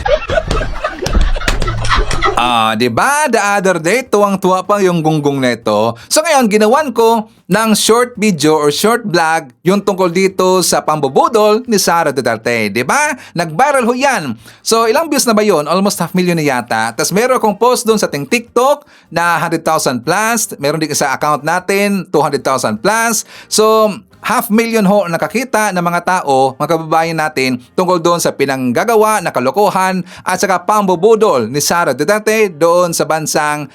Diba? The other day, tuwang-tuwa pa yung gunggong neto. So ngayon, ginawan ko ng short video or short vlog yung tungkol dito sa pambubudol ni Sara Duterte. Diba? Nag-viral ho yan. So ilang views na ba yun? Almost 500,000 na yata. Tapos meron akong post doon sa ating TikTok na 100,000 plus. Meron din sa account natin, 200,000 plus. So 500,000 ho nakakita ng mga tao, mga kababayan natin, tungkol doon sa pinanggagawa na kalokohan at saka pambubudol ni Sara Duterte doon sa bansang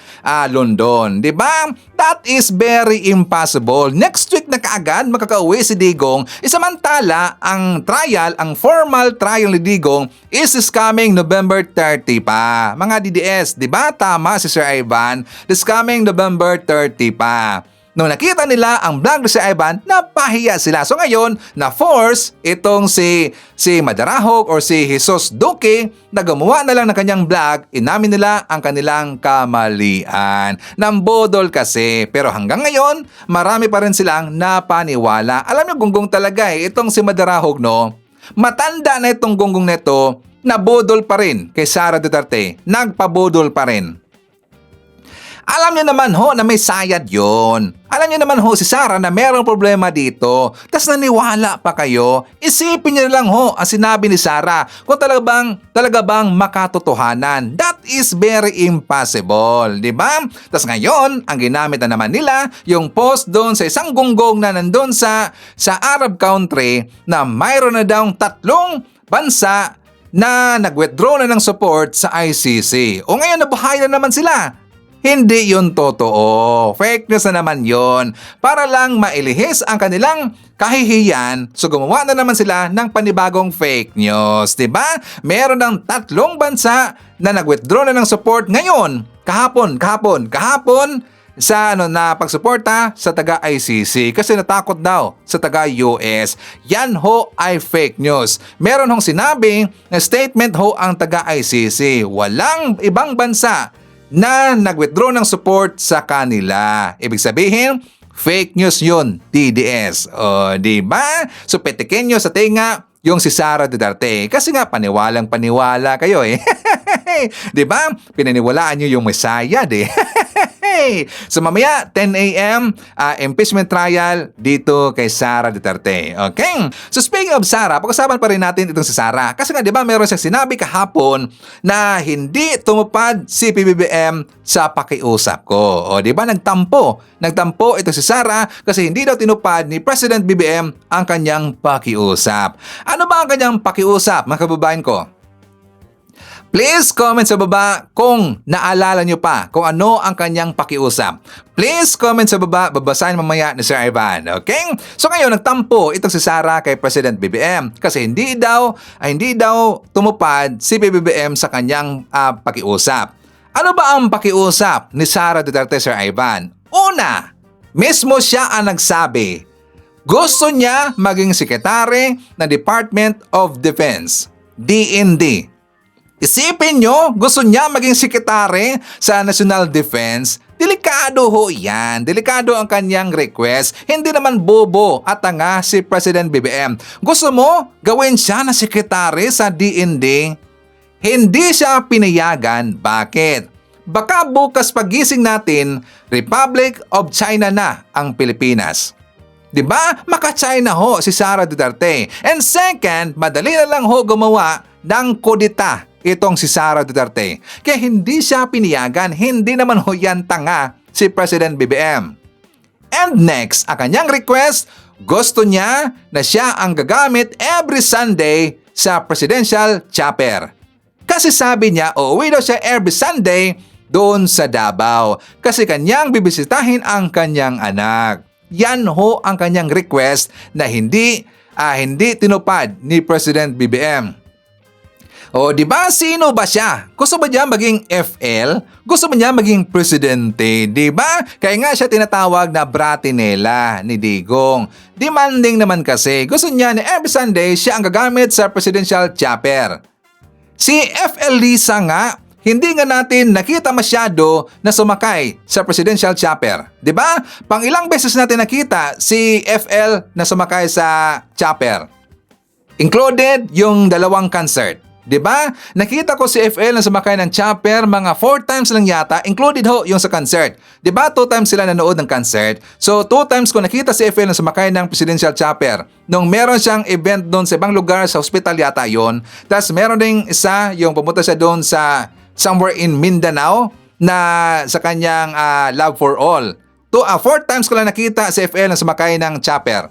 London. Diba? That is very impossible. Next week na kaagad makakauwi si Digong, isamantala ang trial, ang formal trial ni Digong is coming November 30 pa. Mga DDS, diba? Tama si Sir Ivan. This coming November 30 pa. Nung nakita nila ang vlog ni si Ivan, napahiya sila. So ngayon, na-force itong si Madarahog or si Jesus Duque na gumawa na lang ng kanyang vlog, inamin nila ang kanilang kamalian. Nambodol kasi. Pero hanggang ngayon, marami pa rin silang napaniwala. Alam niyo, gunggong talaga itong si Madarahog, no? Matanda na itong gunggong neto, nabodol pa rin kay Sara Duterte. Nagpabodol pa rin. Alam niyo naman ho na may sayad yon. Alam niyo naman ho si Sara na merong problema dito. Tas naniwala pa kayo. Isipin niyo lang ho ang sinabi ni Sara kung talaga bang makatotohanan. That is very impossible, di ba? Tas ngayon, ang ginamit na naman nila yung post doon sa isang gunggong na nandun sa Arab country na mayroon na daw 3 bansa na nag-withdraw na ng support sa ICC. O ngayon nabuhay na naman sila. Hindi yun totoo. Fake news na naman yun. Para lang mailihis ang kanilang kahihiyan, so gumawa na naman sila ng panibagong fake news. Diba? Meron ng 3 bansa na nag-withdraw na ng support ngayon. Kahapon sa na pagsuporta sa taga-ICC kasi natakot daw sa taga-US. Yan ho ay fake news. Meron hong sinabing na statement ho ang taga-ICC. Walang ibang bansa na nag-withdraw ng support sa kanila. Ibig sabihin, fake news yun, DDS. O, diba? So, petikin nyo sa tinga yung si Sara Duterte. Kasi nga, paniwalang-paniwala kayo eh. Diba? Pinaniwalaan nyo yung Messiah eh. So mamaya 10 a.m. Impeachment trial dito kay Sara Duterte. Okay? So speaking of Sara, pag-usapan pa rin natin itong si Sara. Kasi nga 'di ba meron siyang sinabi kahapon na hindi tumupad si PBBM sa pakiusap ko. O 'di ba nagtampo itong si Sara kasi hindi daw tinupad ni President BBM ang kanyang pakiusap. Ano ba ang kanyang pakiusap, mga kababayan ko? Please comment sa baba kung naalala nyo pa kung ano ang kanyang pakiusap. Please comment sa baba, babasahin mamaya ni Sir Ivan. Okay? So ngayon, nagtampo itong si Sara kay President BBM kasi hindi daw tumupad si PBBM sa kanyang pakiusap. Ano ba ang pakiusap ni Sara Duterte, Sir Ivan? Una, mismo siya ang nagsabi, gusto niya maging sekretary ng Department of Defense, DND. Isipin nyo, gusto niya maging sekretary sa National Defense. Delikado ho yan. Delikado ang kanyang request. Hindi naman bobo at tanga si President BBM. Gusto mo gawin siya na sekretary sa DND? Hindi siya pinayagan. Bakit? Baka bukas pagising natin, Republic of China na ang Pilipinas. Diba? Maka-China ho si Sara Duterte. And second, madali na lang ho gumawa ng kudeta itong si Sara Duterte. Kaya hindi siya piniyagan, hindi naman ho yan tanga si President BBM. And next, ang kanyang request, gusto niya na siya ang gagamit every Sunday sa presidential chopper. Kasi sabi niya, uuwi daw siya every Sunday doon sa Davao kasi kanyang bibisitahin ang kanyang anak. Yan ho ang kanyang request na hindi tinupad ni President BBM. O, di ba? Sino ba siya? Gusto ba niya maging FL? Gusto ba niya maging presidente? Di ba? Kaya nga siya tinatawag na Bratinela ni Digong. Demanding naman kasi. Gusto niya na every Sunday siya ang gagamit sa presidential chopper. Si FL Lisa nga, hindi nga natin nakita masyado na sumakay sa presidential chopper. Di ba? Pang ilang beses natin nakita si FL na sumakay sa chopper. Included yung 2 concert. 'Di ba? Nakita ko si FL na sumakay ng chopper mga 4 times lang yata, included ho yung sa concert. 'Di ba? 2 times sila nanood ng concert. So 2 times ko nakita si FL na sumakay ng presidential chopper. Nung meron siyang event doon sa ibang lugar, sa hospital yata yon. Tapos meron ding isa yung pumunta siya doon sa somewhere in Mindanao na sa kanyang Love for All. 4 times ko lang nakita si FL na sumakay ng chopper.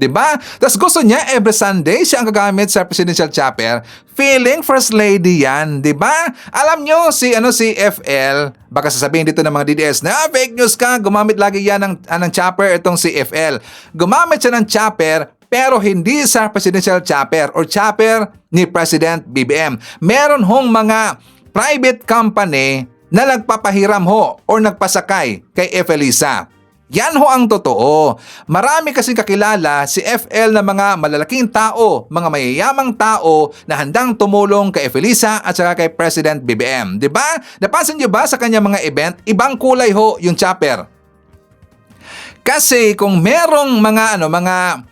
Diba? Tapos gusto niya every Sunday siya ang gagamit sa presidential chopper. Feeling first lady yan, diba? Alam nyo, si FL, baka sasabihin dito ng mga DDS na fake news ka, gumamit lagi yan ng chopper itong si FL. Gumamit siya ng chopper pero hindi sa presidential chopper or chopper ni President BBM. Meron hong mga private company na nagpapahiram ho or nagpasakay kay FL Lisa. Yan ho ang totoo. Marami kasing kakilala si FL na mga malalaking tao, mga mayayamang tao na handang tumulong kay Felisa at saka kay President BBM. Diba? Napansin niyo ba sa kanya mga event, ibang kulay ho yung chopper? Kasi kung merong mga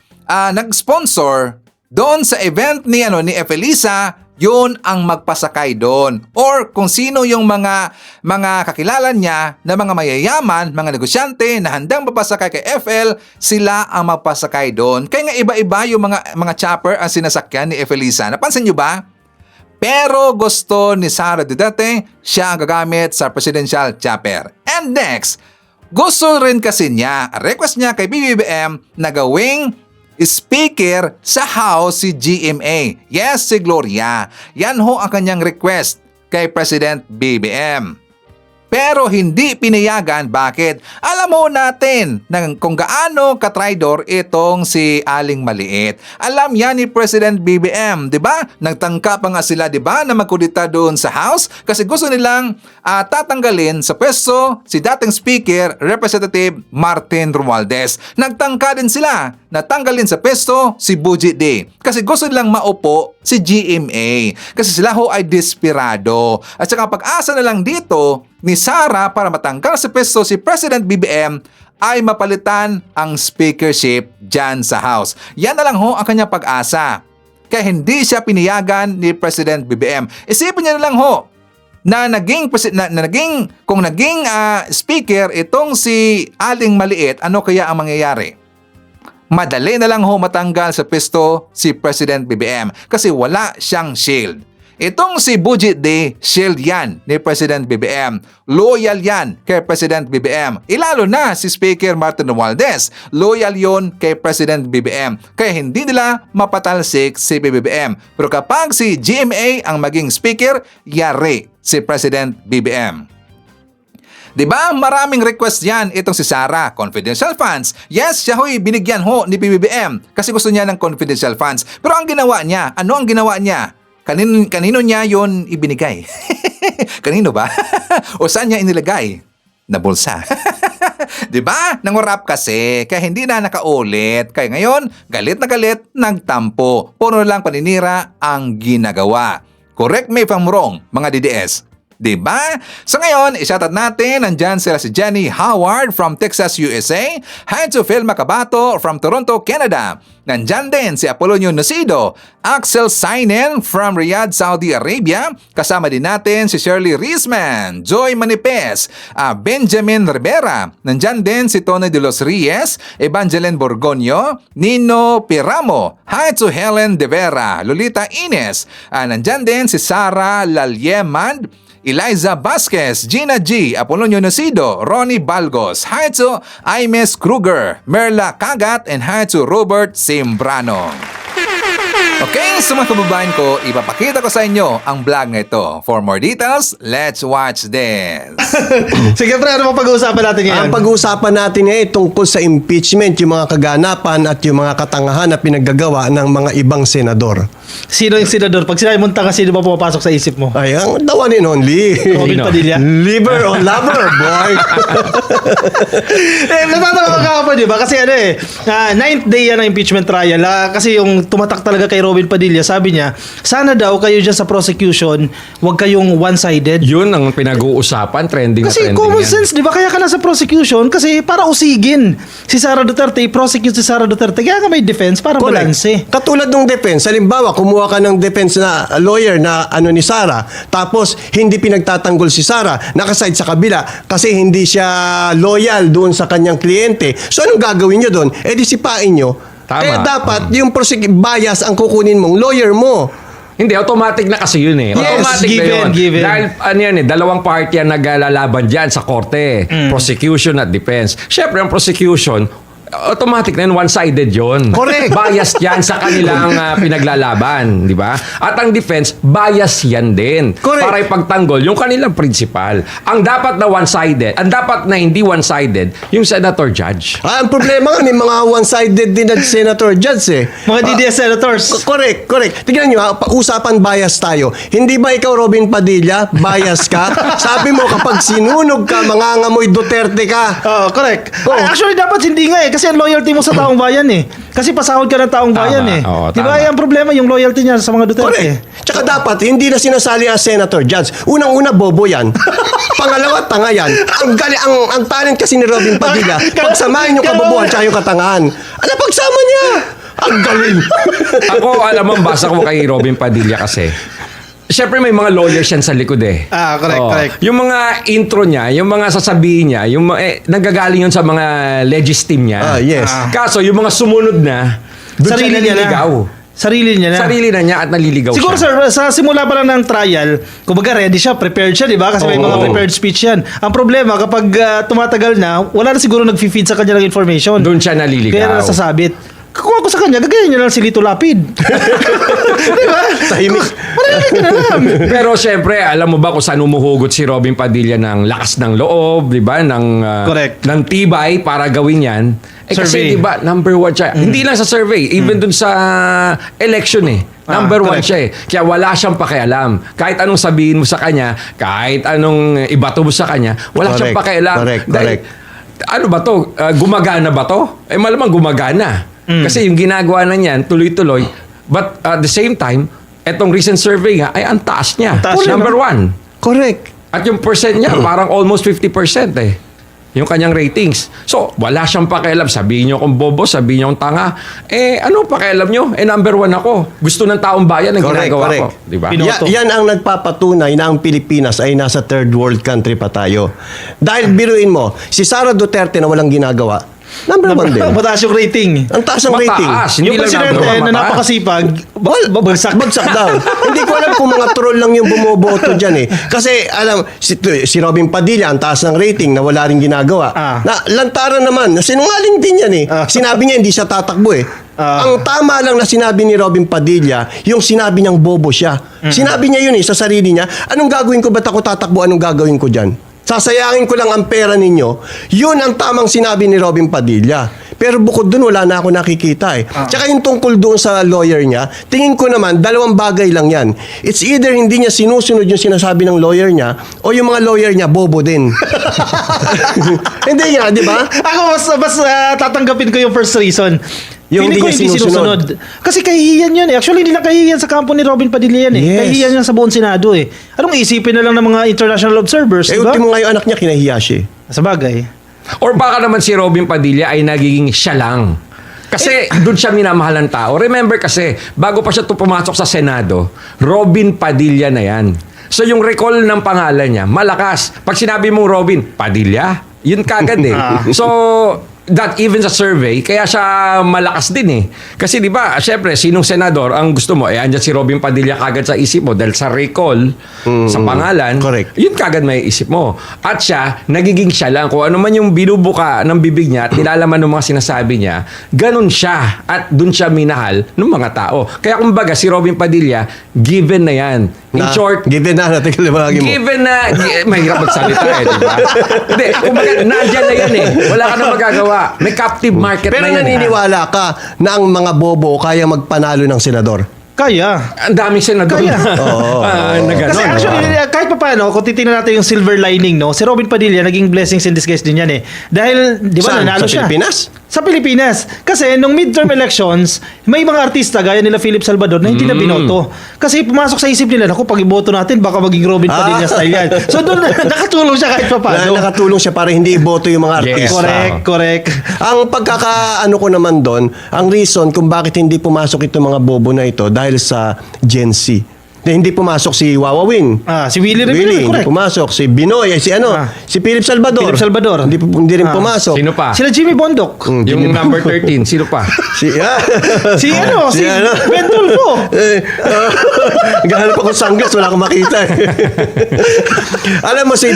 nag-sponsor doon sa event ni Felisa, yun ang magpasakay doon. Or kung sino yung mga kakilala niya na mga mayayaman, mga negosyante na handang mapasakay kay FL, sila ang magpasakay doon. Kaya nga iba-iba yung mga chopper ang sinasakyan ni FL Lisa. Napansin niyo ba? Pero gusto ni Sara Duterte, siya ang gagamit sa presidential chopper. And next, gusto rin kasi niya, request niya kay BBM na gawing speaker sa House si GMA. Yes, si Gloria. Yan ho ang kanyang request kay President BBM. Pero hindi pinayagan. Bakit? Alam mo natin kung gaano katraidor itong si Aling Maliit. Alam yan ni President BBM, di ba? Nagtangka pa nga sila, di ba, na magkudita doon sa House kasi gusto nilang tatanggalin sa pwesto si dating Speaker, Representative Martin Romualdez. Nagtangka din sila na tanggalin sa pwesto si Buji D. Kasi gusto nilang maupo si GMA. Kasi sila ho ay desperado. At saka pag-asa na lang dito ni Sara para matanggal sa pwesto si President BBM ay mapalitan ang speakership dyan sa House. Yan na lang ho ang kanyang pag-asa. Kaya hindi siya piniyagan ni President BBM. Isipin niya na lang ho na kung naging speaker itong si Aling Maliit, ano kaya ang mangyayari? Madali na lang ho matanggal sa pwesto si President BBM kasi wala siyang shield. Itong si Buji D, shield yan ni President BBM. Loyal yan kay President BBM. Ilalo na si Speaker Martin Romualdez. Loyal yon kay President BBM. Kaya hindi nila mapatalsik si BBM. Pero kapag si GMA ang maging speaker, yari si President BBM. Diba? Maraming request yan itong si Sara. Confidential funds. Yes, siya ho'y binigyan ho ni BBM kasi gusto niya ng confidential funds. Pero ang ginawa niya, ano ang ginawa niya? Kanino niya yon ibinigay? Kanino ba? O saan niya inilagay? Na bulsa. Diba? Nangurap kasi, kaya hindi na nakaulit. Kaya ngayon, galit na galit, nagtampo. Puro lang paninira ang ginagawa. Correct me if I'm wrong, mga DDS. Diba? So ngayon, isyatat natin, nandyan sila si Jenny Howard from Texas, USA. Hi to Phil Macabato from Toronto, Canada. Nandyan din si Apolonio Nocido, Axel Sainen from Riyadh, Saudi Arabia. Kasama din natin si Shirley Riesman, Joy Manipes, Benjamin Rivera. Nandyan din si Tony de los Reyes, Evangeline Borgonio, Nino Piramo. Hi to Helen De Vera, Lolita Ines. Nandyan din si Sara Lalieman, Eliza Vasquez, Gina G, Apolonio Nocido, Ronnie Balgos, hi to Aimes Kruger, Merla Kagat, and hi to Robert Simbrano. Okay, so mga kababayan ko, ipapakita ko sa inyo ang vlog na ito. For more details, let's watch this. Sige pre, ano pa pag-uusapan natin ngayon? Ang pag-uusapan natin ngayon tungkol sa impeachment, yung mga kaganapan at yung mga katangahan na pinaggagawa ng mga ibang senador. Sino yung senador? Pag sinabi mong tanga, sino ba pumapasok sa isip mo? Ay, ang the one and only. Robin Padilla? Liver or lover, boy. Natatawa ka pa, di ba? Kasi ano ninth day yan ang impeachment trial. Kasi yung tumatak talaga kay Robin Padilla, sabi niya, sana daw kayo dyan sa prosecution, huwag kayong one-sided. Yun ang pinag-uusapan, trending Kasi na trending common yan. sense, di ba? Kaya ka na sa prosecution kasi para usigin si Sara Duterte, i-prosecute si Sara Duterte. Kaya ka may defense para balanse. Katulad ng defense, halimbawa, kumuha ka ng defense na lawyer na ano ni Sara, tapos hindi pinagtatanggol si Sara, nakaside sa kabila kasi hindi siya loyal doon sa kanyang kliyente. So anong gagawin nyo doon? Eh di sipain nyo. Tama. Kaya dapat yung bias ang kukunin mong lawyer mo. Hindi, automatic na kasi yun eh. Yes, Automatic given, na yun. given. Dahil ano yan dalawang party ang naglalaban dyan sa korte. Prosecution at defense. Siyempre, ang prosecution, automatic na yun, one-sided yun. Correct. Biased yan sa kanilang pinaglalaban, di ba? At ang defense, bias yan din. Correct. Para ipagtanggol yung kanilang principal. Ang dapat na one-sided, ang dapat na hindi one-sided, yung senator judge. Ang problema nga, may mga one-sided din na senator judge eh. Mga DDS senators. Correct. Tignan nyo, usapan bias tayo. Hindi ba ikaw, Robin Padilla, bias ka? Sabi mo, kapag sinunog ka, mangangamoy Duterte ka. Correct. Oo. Actually, dapat hindi nga kasi ang loyalty mo sa taong bayan Kasi pasahod ka ng taong bayan Oo, Di ba tama. ang problema yung loyalty niya sa mga Duterte? Correct. Tsaka dapat, hindi na sinasali ang senator judge. Unang-una, bobo yan. Pangalawa, tanga yan. Ang talent kasi ni Robin Padilla, pagsamahin yung kabobohan tsaka yung katangahan. Ano pagsama niya? Ang galing. Ako, alam mo, basa ko kay Robin Padilla kasi. Siyempre may mga lawyers yan sa likod eh. Correct. Yung mga intro niya, yung mga sasabihin niya, yung nanggagaling yun sa mga legis team niya. Yes. Kaso yung mga sumunod na, doon siya Sarili niya na. naliligaw. Sarili niya na. Sarili na niya at naliligaw Siguro siya. sir, sa simula pa lang ng trial, kumbaga ready siya, prepared siya, di ba? Kasi may mga prepared speech yan. Ang problema, kapag tumatagal na, wala na siguro nag-feed sa kanya ng information. Doon siya naliligaw. Kaya na nasasabit. Kung ako sa kanya, gagayan niya lang si Lito Lapid. Di ba? Tahimik. Marami ka na lang. Pero siyempre, alam mo ba kung saan umuhugot si Robin Padilla ng lakas ng loob, di ba? Correct. Ng tibay para gawin yan. Kasi Survey. di ba, number one siya. Hindi lang sa survey, even dun sa election eh. Number one correct. siya eh. Kaya wala siyang pakialam. Kahit anong sabihin mo sa kanya, kahit anong ibato mo sa kanya, wala siyang pakialam. Correct. Ano ba to? Gumagana ba to? Eh malamang gumagana. Kasi yung ginagawa na niyan, tuloy-tuloy. But at the same time, etong recent survey nga, ay ang taas niya. Number one. Correct. At yung percent niya, parang almost 50% eh. Yung kanyang ratings. So, wala siyang pakialam. Sabihin niyo akong bobo, sabihin niyo akong tanga. Eh, ano pakialam niyo? Eh, number one ako. Gusto ng taong bayan ang ginagawa ko. Diba? Yan ang nagpapatunay na ang Pilipinas ay nasa third world country pa tayo. Dahil biruin mo, si Sara Duterte na walang ginagawa, number one din. Mataas yung rating. Ang taas ng rating. Hindi Yung lang presidente number one, na mataas. napakasipag, Bagsak daw. Hindi ko alam kung mga troll lang yung bumoboto dyan eh. Kasi alam, si Robin Padilla, ang taas ng rating na wala rin ginagawa. Na lantaran naman, sinungaling din yan eh. Sinabi niya hindi siya tatakbo eh. Ang tama lang na sinabi ni Robin Padilla, yung sinabi niyang bobo siya. Sinabi niya yun eh, sa sarili niya, anong gagawin ko, ba't ako tatakbo, anong gagawin ko dyan? Sasayangin ko lang ang pera ninyo. Yun ang tamang sinabi ni Robin Padilla. Pero bukod dun, wala na ako nakikita eh. Tsaka yung tungkol doon sa lawyer niya, tingin ko naman, dalawang bagay lang yan. It's either hindi niya sinusunod yung sinasabi ng lawyer niya, o yung mga lawyer niya, bobo din. Hindi nga, di ba? Ako mas tatanggapin ko yung first reason. Yung Feeling ko hindi niya sinusunod. Kasi kahihiyan yun eh. Actually, hindi lang kahihiyan sa kampo ni Robin Padilla yan eh. Yes. Kahihiyan yan sa buong Senado eh. Anong isipin na lang ng mga international observers, Eh, di ba? ultimo nga yung anak niya, kinahiya siya eh. Sa bagay. Or baka naman si Robin Padilla ay nagiging siya lang. Kasi doon siya minamahal ng tao. Remember kasi, bago pa siya pumasok sa Senado, Robin Padilla na yan. So yung recall ng pangalan niya, malakas. Pag sinabi mong Robin, Padilla, yun kagad eh. So, that even sa survey, kaya siya malakas din eh. Kasi di ba, syempre, sinong senador ang gusto mo? Andyan si Robin Padilla kagad sa isip mo dahil sa recall, sa pangalan, yun kagad may isip mo. At siya, nagiging siya lang. Kung ano man yung binubuka ng bibig niya at nilalaman ng mga sinasabi niya, ganun siya. At dun siya minahal ng mga tao. Kaya kumbaga, si Robin Padilla, given na yan. In short, given na natin kalibagin mo. Given na, mahirap magsalita eh, di ba? Hindi, kumbaga, nandyan na yan eh. Wala ka na magagawa. May captive market Pero na yan. naniniwala ka na ang mga bobo kaya magpanalo ng senador? Kaya. Ang daming senador Kaya. na gano'n. Kasi actually, kahit pa paano, kung titingnan natin yung silver lining, no, si Robin Padilla, naging blessings in disguise din yan eh. Dahil, di ba, Saan? nanalo Sa siya. Pilipinas? Sa Pilipinas. Kasi nung midterm elections, may mga artista gaya nila Philip Salvador na hindi na binoto. Kasi pumasok sa isip nila, naku, pag iboto natin, baka maging Robin Padilla style yan. So doon, nakatulong siya kahit pa paano. Nakatulong siya para hindi iboto yung mga artista. Correct. Ang pagkakaano ko naman doon, ang reason kung bakit hindi pumasok itong mga bobo na ito dahil sa Gen Z. Hindi pumasok si Wawa Wing. Si Willie Rivera, hindi correct. pumasok. Si Binoy, si Philip Salvador. Hindi rin pumasok. Sino pa? Sila Jimmy Bondok. Yung number 13, sino pa? si Ben Tulfo. Gahanap ako sanggas, wala akong makita. Alam mo si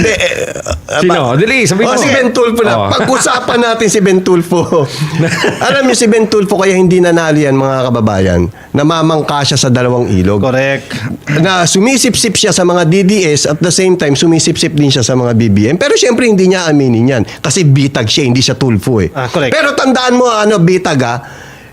Sino? Dali, sabihin mo. Si Ben Tulfo na. Pag-usapan natin si Ben Tulfo. Alam niyo si Ben Tulfo kaya hindi nanalo yan, mga kababayan. Namamangka siya sa dalawang ilog. Correct. Na sumisip-sip siya sa mga DDS at the same time sumisip-sip din siya sa mga BBM. Pero syempre hindi niya aminin yan. Kasi bitag siya, hindi siya Tulfo eh. Correct. Pero tandaan mo, bitag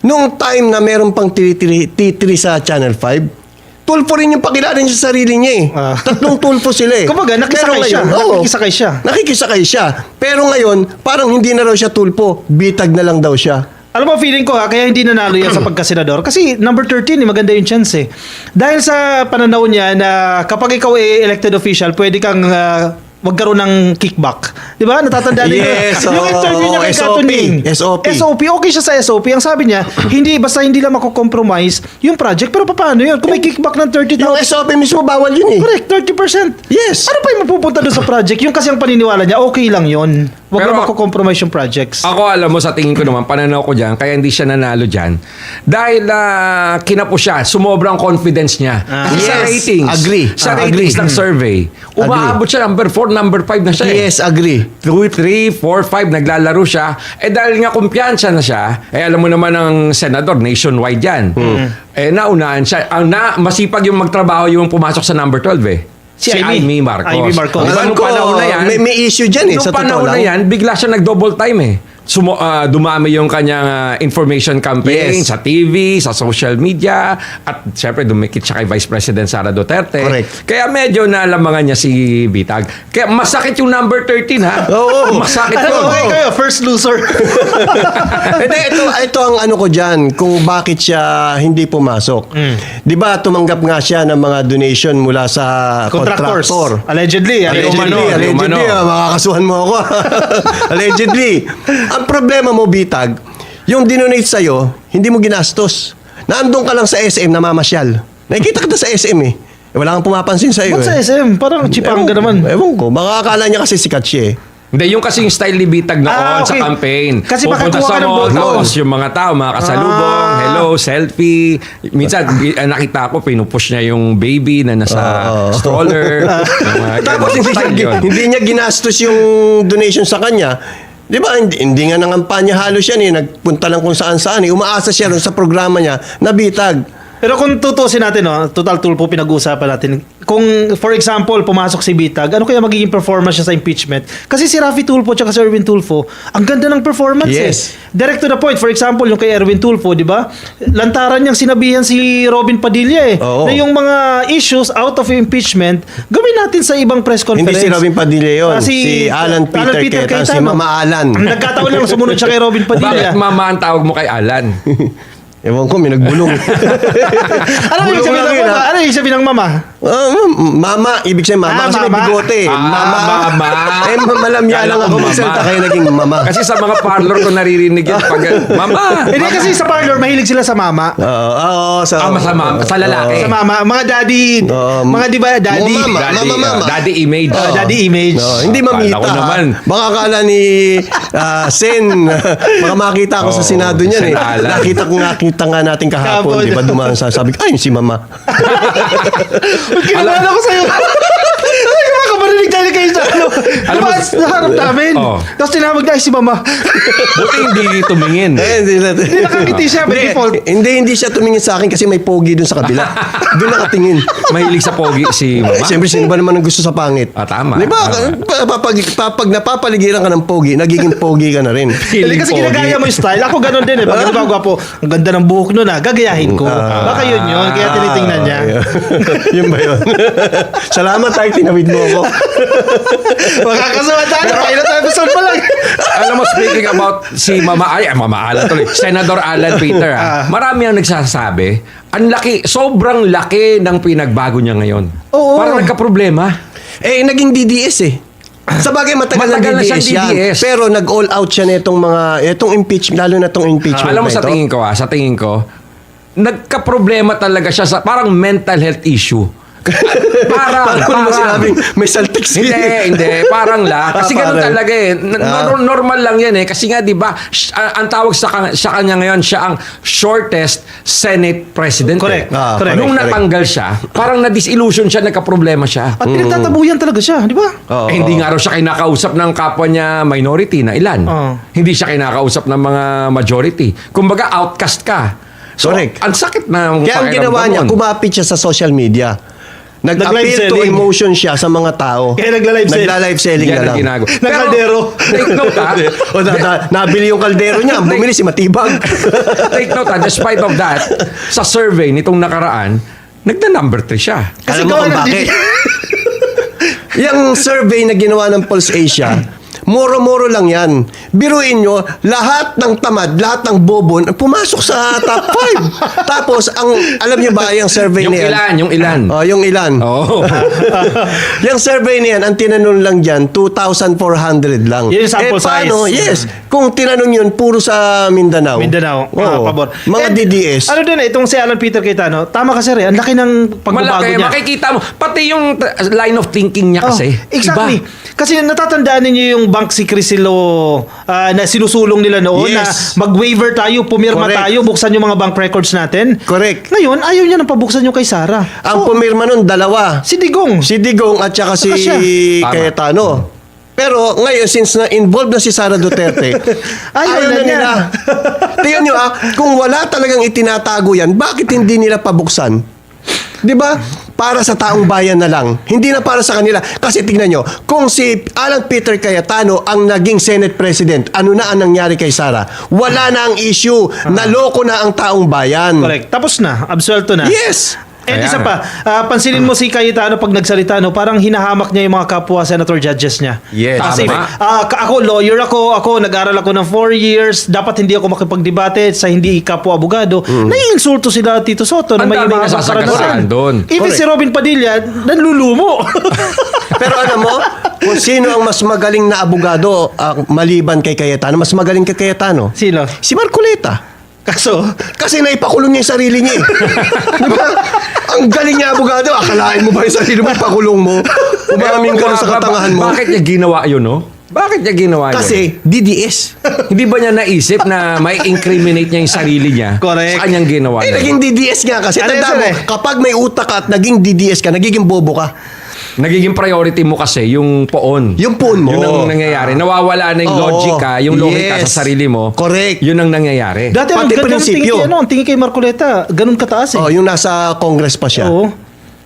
nung time na meron pang T3 sa Channel 5, Tulfo rin yung pakilala niya sa sarili niya eh. Tatlong Tulfo sila eh. Kumbaga, nakikisakay siya. Nakikisakay siya. Pero ngayon, parang hindi na raw siya Tulfo. Bitag na lang daw siya. Alam mo, feeling ko kaya hindi nanalo yan sa pagkasenador. Kasi number 13, maganda yung chance eh. Dahil sa pananaw niya na kapag ikaw ay elected official, pwede kang magkaroon ng kickback. Di ba? Natatandaan Yes, yung interview niya kay Katuning. SOP. Okay siya sa SOP. Ang sabi niya, basta hindi lang mako-compromise yung project. Pero paano yun? Kung may kickback ng 30,000. Yung SOP mismo, bawal yun eh. Correct, 30%. Yes. Ano pa yung mapupunta doon sa project? Yung kasi ang paniniwala niya, okay lang yun. Huwag Pero na mako-compromise yung projects. Ako, alam mo, sa tingin ko naman, pananaw ko dyan, kaya hindi siya nanalo dyan. Dahil kinapo siya, sumobrang confidence niya. Kasi sa ratings, Agree. Sa ratings ng survey, umaabot siya number 4, number 5 na siya. Yes, agree. 2, 3, 4, 5, naglalaro siya. Dahil nga kumpiyansa na siya, alam mo naman ang senador, nationwide yan. Naunahan siya. Masipag yung magtrabaho yung pumasok sa number 12 eh. Si Amy Marcos. Diba, nung panahon na yan, may issue dyan eh, sa nung totoo panahon na lang. yan, bigla siya nag-double time eh. Dumami yung kanyang information campaign sa TV, sa social media, at syempre dumikit siya kay Vice President Sara Duterte. Correct. Kaya medyo naalamangan niya si Bitag. Kaya masakit yung number 13 ha. Oo. Masakit yun. Kayo, first loser. Ito ang ano ko dyan, kung bakit siya hindi pumasok. Di ba tumanggap nga siya ng mga donation mula sa contractor. Allegedly. Makakasuhan mo ako. Allegedly. Ang problema mo, Bitag, yung dinonate sa'yo, hindi mo ginastos. Naandun ka lang sa SM na mamasyal. Nakikita ka sa SM eh. Wala kang pumapansin sa'yo. Ba't sa SM? Parang chipanga naman. Ewan ko. Baka akala niya kasi sikat siya eh. Hindi, yung kasi yung style ni Bitag noon sa campaign. Kasi pupunta makakuha ka sa ng mall, boto. tapos yung mga tao, mga kasalubong, hello, selfie. Minsan, nakita ko, pinupush niya yung baby na nasa stroller. Tapos hindi niya ginastos yung donation sa kanya. Di ba, hindi nga nangampanya halos yan eh. Nagpunta lang kung saan-saan eh. Umaasa siya rin sa programa niya na Bitag. Pero kung tutusin natin, total Tulfo pinag-uusapan natin. Kung, for example, pumasok si Bitag, ano kaya magiging performance siya sa impeachment? Kasi si Raffy Tulfo at si Erwin Tulfo, ang ganda ng performance Yes. Direct to the point. For example, yung kay Erwin Tulfo, di ba? Lantaran niyang sinabihan si Robin Padilla Oo. na yung mga issues out of impeachment, gawin natin sa ibang press conference. Hindi si Robin Padilla yun. Si Alan Peter Cayetano, si Mama Alan. Nagkataon lang sumunod siya kay Robin Padilla. Bakit mama ang tawag mo kay Alan? Ewan ko, may nagbulong. Ano yung sabi ng mama? Mama, ibig sabihin mama kasi may bigote. Mama. Malamya lang ako magsalita kaya naging mama. Kasi sa mga parlor ko naririnig yun pag, mama. Hindi kasi sa parlor, mahilig sila sa mama. Sa mama, sa lalaki. Sa mama, mga daddy, mga di ba, daddy. Mama. Daddy image. Daddy image. Hindi mamita. Kala ko naman. Baka akala ni Sen, baka makita ako sa Senado niyan nakita nga natin kahapon, di ba dumaan sabi ko, ay, si mama. Kinawala ko sa'yo. Ay, makakabarinig tayo kayo sa Diba, naharap namin. Tapos tinawag na si mama. Buti hindi tumingin. Hindi nakangiti siya by default. Hindi siya tumingin sa akin kasi may pogi dun sa kabila. Doon nakatingin. Mahilig sa pogi si mama. Siyempre, sino ba naman ang gusto sa pangit? Tama. Di ba? Pag napapaligiran ka ng pogi, nagiging pogi ka na rin. Hindi kasi ginagaya mo yung style. Ako ganun din eh. Pag diba gwapo, ang ganda ng buhok nun gagayahin ko. Baka yun. Kaya tinitingnan niya. Yun ba yun? Salamat tayo, tinawid mo ako. Makakasuha tayo. Pilot episode pa lang. Alam mo, speaking about si Mama Alan tuloy. Senador Alan Peter. Marami ang nagsasabi, ang laki, sobrang laki ng pinagbago niya ngayon. Oo. Parang nagka-problema. Naging DDS eh. Sa bagay, matagal na na DDS siyang yan. DDS. Pero nag-all out siya na itong impeachment, lalo na itong impeachment. Alam mo, na sa ito. tingin ko, nagka-problema talaga siya sa parang mental health issue. Parang mo sinabing may saltik siya. Hindi. Parang kasi ganun talaga eh. Normal lang yan eh. Kasi nga, di ba, ang tawag sa kanya ngayon, siya ang shortest Senate President. Correct. Nung natanggal siya, parang na-disillusion siya, nagka-problema siya. At pinagtatabuyan talaga siya, di ba? Hindi nga raw siya kinakausap ng kapwa niya minority na ilan. Hindi siya kinakausap ng mga majority. Kumbaga, outcast ka. So, Correct. ang sakit na Kaya ang ginawa niya, kumapit siya sa social media. Nag-appeal to emotion siya sa mga tao. Kaya nagla-live selling na lang. Ng kaldero. Take note Nabili yung kaldero niya. Bumili si Matibag. Take note despite of that, sa survey nitong nakaraan, nagda-number 3 siya. Alam mo kung bakit? Yung survey na ginawa ng Pulse Asia, moro-moro lang yan. Biruin nyo, lahat ng tamad, lahat ng bobo, pumasok sa top 5. Tapos, alam nyo ba, yung survey na yan? Yung ilan. Yung ilan. Yung survey na yan, ang tinanong lang dyan, 2,400 lang. Yun yung sample size. Yes. Kung tinanong yun, puro sa Mindanao. Pabor. Mga DDS. Ano din itong si Alan Peter Cayetano, tama kasi rin, ang laki ng pagbabago niya. Makikita mo, pati yung line of thinking niya kasi. Exactly. Kasi natatandaan ninyo yung bank secrecy law na sinusulong nila noon na mag-waiver tayo, pumirma tayo, buksan yung mga bank records natin. Correct. Ngayon, ayaw niya nang pabuksan yung kay Sara. Ang pumirma nun, dalawa. Si Digong at saka si Cayetano. Pero ngayon, since na-involved na si Sara Duterte, ayaw na nila. Tingnan nyo kung wala talagang itinatago yan, bakit hindi nila pabuksan? Di ba? Para sa taong bayan na lang. Hindi na para sa kanila. Kasi tingnan nyo, kung si Alan Peter Cayetano ang naging Senate President, ano na ang nangyari kay Sara? Wala na ang issue. Naloko na ang taong bayan. Correct. Tapos na. Absuelto na. Yes! And isa pa, pansinin mo si Cayetano pag nagsalita, parang hinahamak niya yung mga kapwa senator judges niya. Yes. Kasi ako, lawyer ako, nag-aral ako ng 4 years, dapat hindi ako makipagdebate sa hindi kapwa abogado. Naiinsulto sila Tito Soto na may mga karanasan doon. Even si Robin Padilla, nanlulumo. Pero alam mo, kung sino ang mas magaling na abogado maliban kay Cayetano, mas magaling kay Cayetano? Sino? Si Marcoleta. Kasi naipakulong niya yung sarili niya. Diba? Ang galing niya abogado. Akalain mo ba yung sarili mo, ipakulong mo? Umamin ka sa katangahan mo. Bakit niya ginawa yun, no? Bakit niya ginawa yun? Kasi DDS. Hindi ba niya naisip na may incriminate niya yung sarili niya? Correct. Sa kanyang ginawa niya? Naging DDS nga kasi. Tanda mo, kapag may utak ka at naging DDS ka, nagiging bobo ka. Nagiging priority mo kasi yung poon. Yung poon mo. Yun ang nangyayari. Nawawala na yung logika, yung logika sa sarili mo. Correct. Yun ang nangyayari. Dati ang prinsipyo. Ang tingin kay Marcoleta, ganun kataas yung nasa Congress pa siya.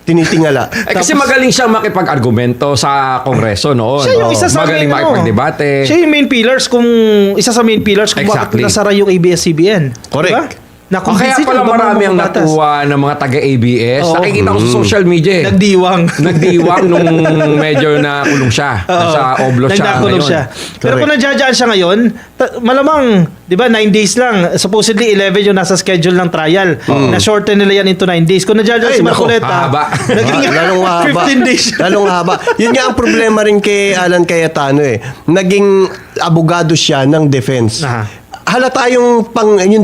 Tinitingala. Kasi magaling siya makipag-argumento sa Kongreso noon. Siya yung isa sa magaling makipag-debate. Siya yung main pillars kung isa sa main pillars kung bakit nasara yung ABS-CBN. Correct. Diba? Kaya pala marami ang natuwa ng mga taga-ABS. Oo. Nakikita ko sa social media. Nagdiwang. Nagdiwang nung medyo nakulong siya. Nasa oblo siya Nagnakulong ngayon. siya. Pero kung nandiyan siya ngayon, malamang, di ba, 9 days lang. Supposedly, 11 yung nasa schedule ng trial. Na-shorten nila yan into 9 days. Kung nandiyan si Marcoleta, naging lalong haba. 15 days. Lalong haba. Yun nga ang problema rin kay Alan Cayetano eh. Naging abogado siya ng defense. Halata yung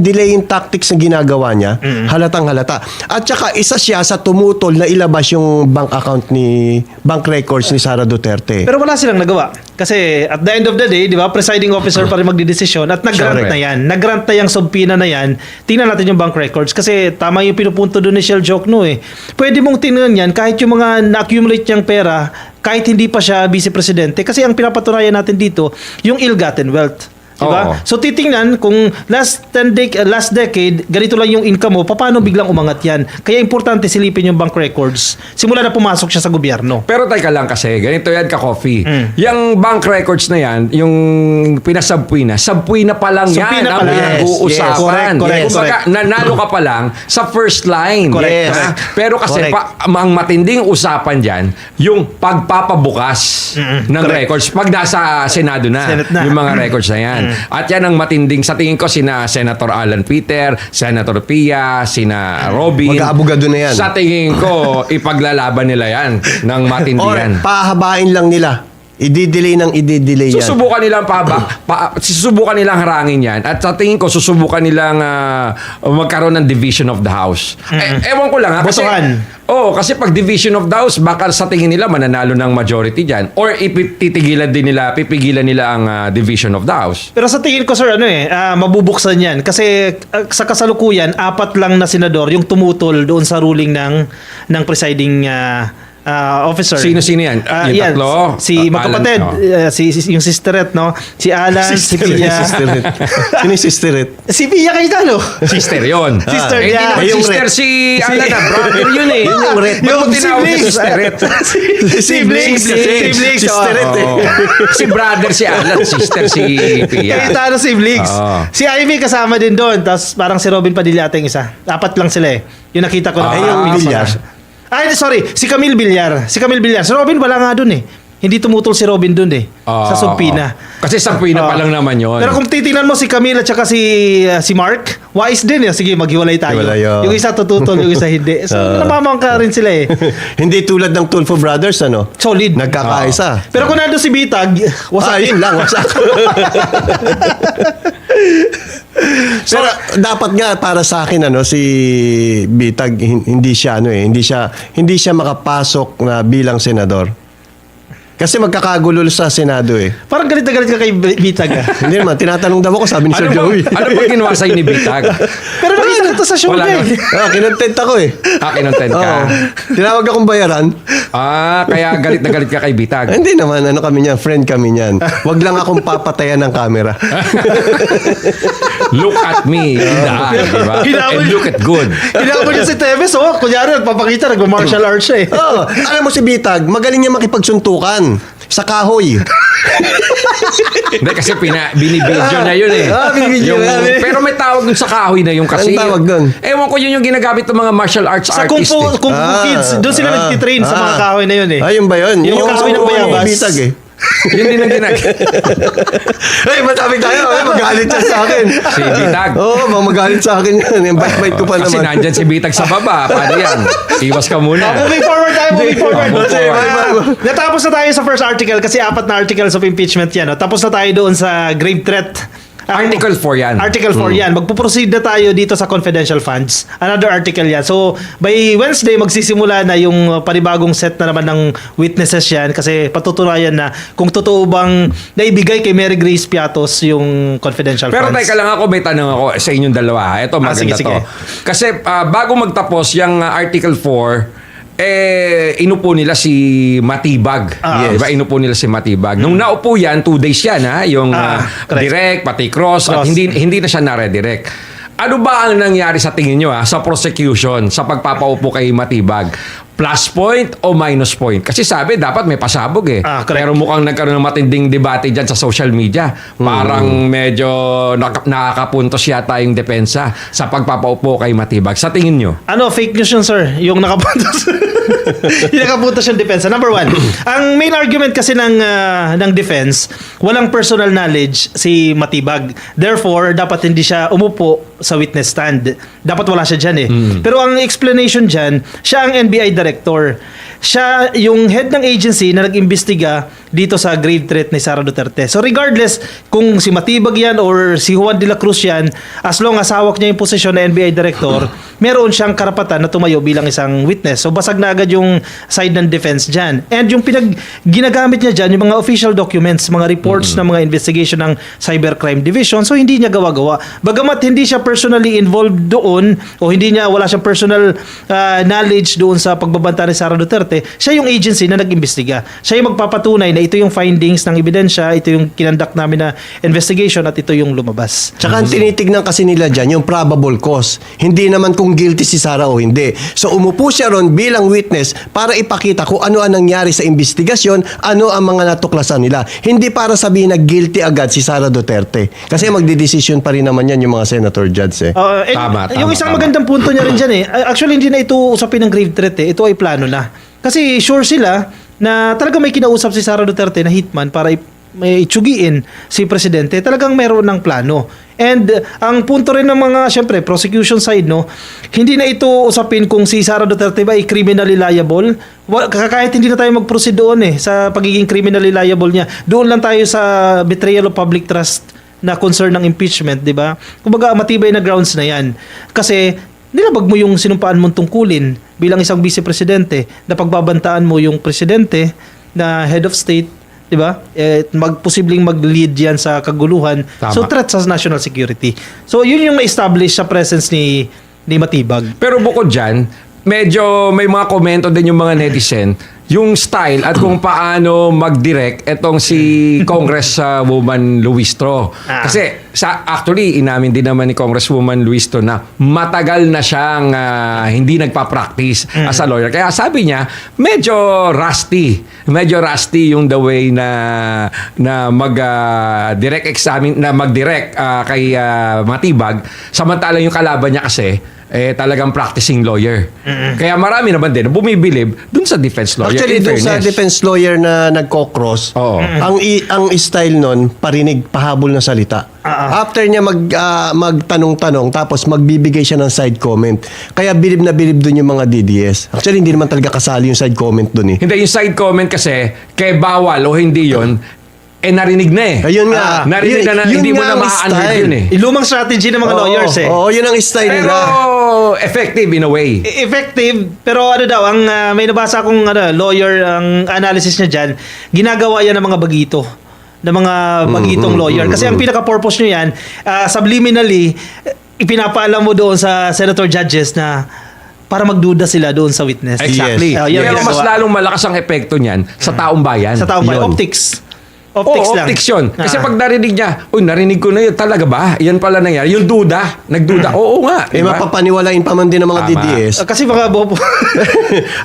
delaying tactics na ginagawa niya. Halatang halata. At saka isa siya sa tumutol na ilabas yung bank records ni Sara Duterte. Pero wala silang nagawa. Kasi at the end of the day, di ba, presiding officer pa rin magdidesisyon at nag-grant na yan. Nag-grant na yung subpoena na yan. Tingnan natin yung bank records kasi tama yung pinupunto doon ni Shell Jokno eh. Pwede mong tingnan yan kahit yung mga na-accumulate niyang pera, kahit hindi pa siya vice-presidente. Kasi ang pinapatunayan natin dito, yung ill-gotten wealth. Diba? Oo. So titingnan kung last decade, ganito lang yung income mo, paano biglang umangat yan? Kaya importante silipin yung bank records. Simula na pumasok siya sa gobyerno. Pero teka lang kasi, ganito yan ka-coffee. Yung bank records na yan, yung pinasubpoena pa lang Subpoena yan pa ang lang. pinag-uusapan. Correct. Kumbaga, nanalo ka pa lang sa first line. Correct. Ha? Pero kasi ang matinding usapan dyan, yung pagpapabukas ng records pag nasa Senado na, Senate na. yung mga records na yan. At yan ang matinding, sa tingin ko, sina Senator Alan Peter, Senator Pia, sina Robin. Mag-aabogado na yan. Sa tingin ko, ipaglalaban nila yan ng matindi Or yan. pahabain lang nila. I-delay yan. Susubukan nilang susubukan nilang harangin yan. At sa tingin ko, susubukan nilang magkaroon ng division of the house. Ewan ko lang ha. Kasi, kasi pag division of the house, baka sa tingin nila mananalo ng majority dyan. Or pipigilan nila ang division of the house. Pero sa tingin ko, sir, mabubuksan yan. Kasi sa kasalukuyan, 4 lang na senador yung tumutol doon sa ruling ng presiding officer. Sino-sino yan? Yung tatlo? Si magkapatid, yung sisteret, no? Si Alan, si Pia. Sino yung sisteret? Si Pia Cayetano. Sister yun. Sister Hindi niya. naman sister si Alan na. Brother yun eh. Yung siblings. Siblings. Sisteret eh. Si brother si Alan, sister si Pia. Cayetano siblings. Si Ivy kasama din doon. Tapos parang si Robin Padilla ating isa. 4 lang sila eh. Yung nakita ko na. yung Villar. Si Camille Villar. Si Robin wala nga dun eh. Hindi tumutol si Robin dun eh. Sa subpoena. Kasi subpoena pa lang naman yun. Pero kung titingnan mo si Camille at saka si Mark, wise din eh. Sige, maghiwalay tayo. Yung isa tututol, yung isa hindi. So, namamangka rin sila eh. Hindi tulad ng Tulfo Brothers, ano? Solid. Nagkakaisa. Pero kung nandun si Bitag, yun lang, wasak. Pero dapat nga para sa akin si Bitag hindi siya makapasok na bilang senador. Kasi magkakagulo sa Senado eh. Parang galit na galit ka kay Bitag ah. Hindi naman, tinatanong daw ako, sabi ni Sir Joey. Ano ba ginawa sa'yo ni Bitag? Pero nakita ko to sa show niya eh. Kinontent ako eh. Kinontent ka? Tinawag akong bayaran. Kaya galit na galit ka kay Bitag. Hindi naman, kami niyan, friend kami niyan. Wag lang akong papatayan ng camera. Look at me in the eye, diba? And look at good. Hinabol niya si Teves, kunyari, papakita, nagma-martial arts siya eh. Alam mo si Bitag, magaling niya makipagsuntukan sa kahoy. Hindi, kasi binibidyo na yun eh. Binibidyo na. Pero may tawag dun sa kahoy na yung kasi. Anong tawag dun? Ewan ko yun yung ginagamit ng mga martial arts Sa artists. Kung Fu Kids, doon sila nagtitrain sa mga kahoy na yun eh. Yun ba yun? Yung kahoy ng bayabas. Bitag eh. Yun din ang ginagawa. Matabig tayo. Magalit siya sa akin. Si Bitag. Magalit sa akin yan. Bite ko pa naman. Kasi nandyan si Bitag sa baba. Paano yan? Iwas ka muna. Moving forward tayo, Natapos na tayo sa first article kasi 4 na articles of impeachment yan. Tapos na tayo doon sa grave threat. Article 4 yan. Article 4 yan. Magpuproceed na tayo dito sa confidential funds. Another article yan. So, by Wednesday, magsisimula na yung panibagong set na naman ng witnesses yan kasi patutunayan na kung totoo bang naibigay kay Mary Grace Piatos yung confidential Pero funds. teka lang ako, may tanong ako sa inyong dalawa. Ito, maganda sige. to. Kasi bago magtapos yung Article 4, inupo nila si Matibag. Diba? Inupo nila si Matibag. Nung naupo yan, 2 days yan, yung direct, pati cross. At hindi na siya nare-direct. Ano ba ang nangyari sa tingin nyo sa prosecution, sa pagpapaupo kay Matibag? plus point o minus point. Kasi sabi, dapat may pasabog eh. correct. Pero mukhang nagkaroon ng matinding debate dyan sa social media. Parang medyo nakakapuntos yata yung depensa sa pagpapaupo kay Matibag. Sa tingin nyo? Fake news yun, sir. Yung nakapuntos. Yung nakapuntos yung depensa. Number one, ang main argument kasi ng defense, walang personal knowledge si Matibag. Therefore, dapat hindi siya umupo sa witness stand. Dapat wala siya dyan eh. Pero ang explanation dyan, siya ang NBI director. Siya yung head ng agency na nag-imbestiga dito sa grave threat ni Sara Duterte. So regardless kung si Matibag yan or si Juan de la Cruz yan, as long as hawak niya yung posisyon na NBI director, meron siyang karapatan na tumayo bilang isang witness. So basag na agad yung side ng defense dyan. And yung ginagamit niya dyan, yung mga official documents, mga reports ng mga investigation ng Cybercrime Division, so hindi niya gawa-gawa. Bagamat hindi siya personally involved doon o wala siyang personal knowledge doon sa pagbabanta ni Sara Duterte, siya yung agency na nag-imbestiga. Siya yung magpapatunay na ito yung findings ng ebidensya, ito yung kinandak namin na investigation at ito yung lumabas. Tsaka ang tinitignan kasi nila dyan, yung probable cause. Hindi naman kung guilty si Sara o hindi. So umupo siya ron bilang witness para ipakita kung ano ang nangyari sa investigasyon, ano ang mga natuklasan nila. Hindi para sabihin na guilty agad si Sara Duterte. Kasi magdidesisyon pa rin naman yan yung mga senator judge eh. Yung isang magandang punto niya rin dyan eh. Actually, hindi na ito usapin ng grave threat eh. Ito ay plano na. Kasi sure sila na talaga may kinausap si Sara Duterte na hitman para may itsugiin si Presidente. Talagang meron ng plano. And ang punto rin ng mga, syempre, prosecution side, no, hindi na ito usapin kung si Sara Duterte ba ay criminally liable. Kahit hindi na tayo mag-proceed doon sa pagiging criminally liable niya. Doon lang tayo sa betrayal of public trust na concern ng impeachment, di ba? Kumbaga, matibay na grounds na yan. Kasi nilabag mo yung sinumpaan mong tungkulin bilang isang vice-presidente na pagbabantaan mo yung presidente na head of state, di ba? Posibleng mag-lead yan sa kaguluhan. Tama. So, threat sa national security. So, yun yung na-establish sa presence ni Matibag. Pero bukod dyan, medyo may mga komento din yung mga netizen, yung style at kung paano mag-direct etong si Congresswoman Luistro. Kasi actually, inamin din naman ni Congresswoman Luistro na matagal na siyang hindi nagpa-practice as a lawyer. Kaya sabi niya, medyo rusty. Medyo rusty yung the way na mag-direct examine, na mag-direct kay Matibag. Samantalang yung kalaban niya kasi, talagang practicing lawyer. Kaya marami naman din bumibilib dun sa defense lawyer. Actually, dun sa defense lawyer na nagko-cross, ang style nun, parinig, pahabol na salita. After niya magtanong-tanong, tapos magbibigay siya ng side comment. Kaya bilib na bilib dun yung mga DDS. Actually, hindi naman talaga kasali yung side comment dun eh. Hindi, yung side comment kasi, kay bawal o hindi yon narinig na eh. Ayun nga. Narinig na hindi mo na ma-unheard yun eh. Lumang strategy ng mga lawyers eh. Oo, yun ang style Pero nila. effective in a way. Effective, pero may nabasa akong lawyer, ang analysis niya dyan, ginagawa yan ng mga bagito. Ng mga bagitong lawyer. Kasi ang pinaka-purpose nyo yan, subliminally, ipinapaalam mo doon sa senator judges na para magduda sila doon sa witness. Exactly. Pero mas lalong malakas ang epekto niyan sa taong bayan. Sa taong bayan. Optics. Optics yun. Kasi pag narinig niya, narinig ko na yun, talaga ba? Yan pala nangyari. Yung duda, nagduda. Oo nga. Diba? Mapapaniwalain pa man din ng mga DDS. Kasi baka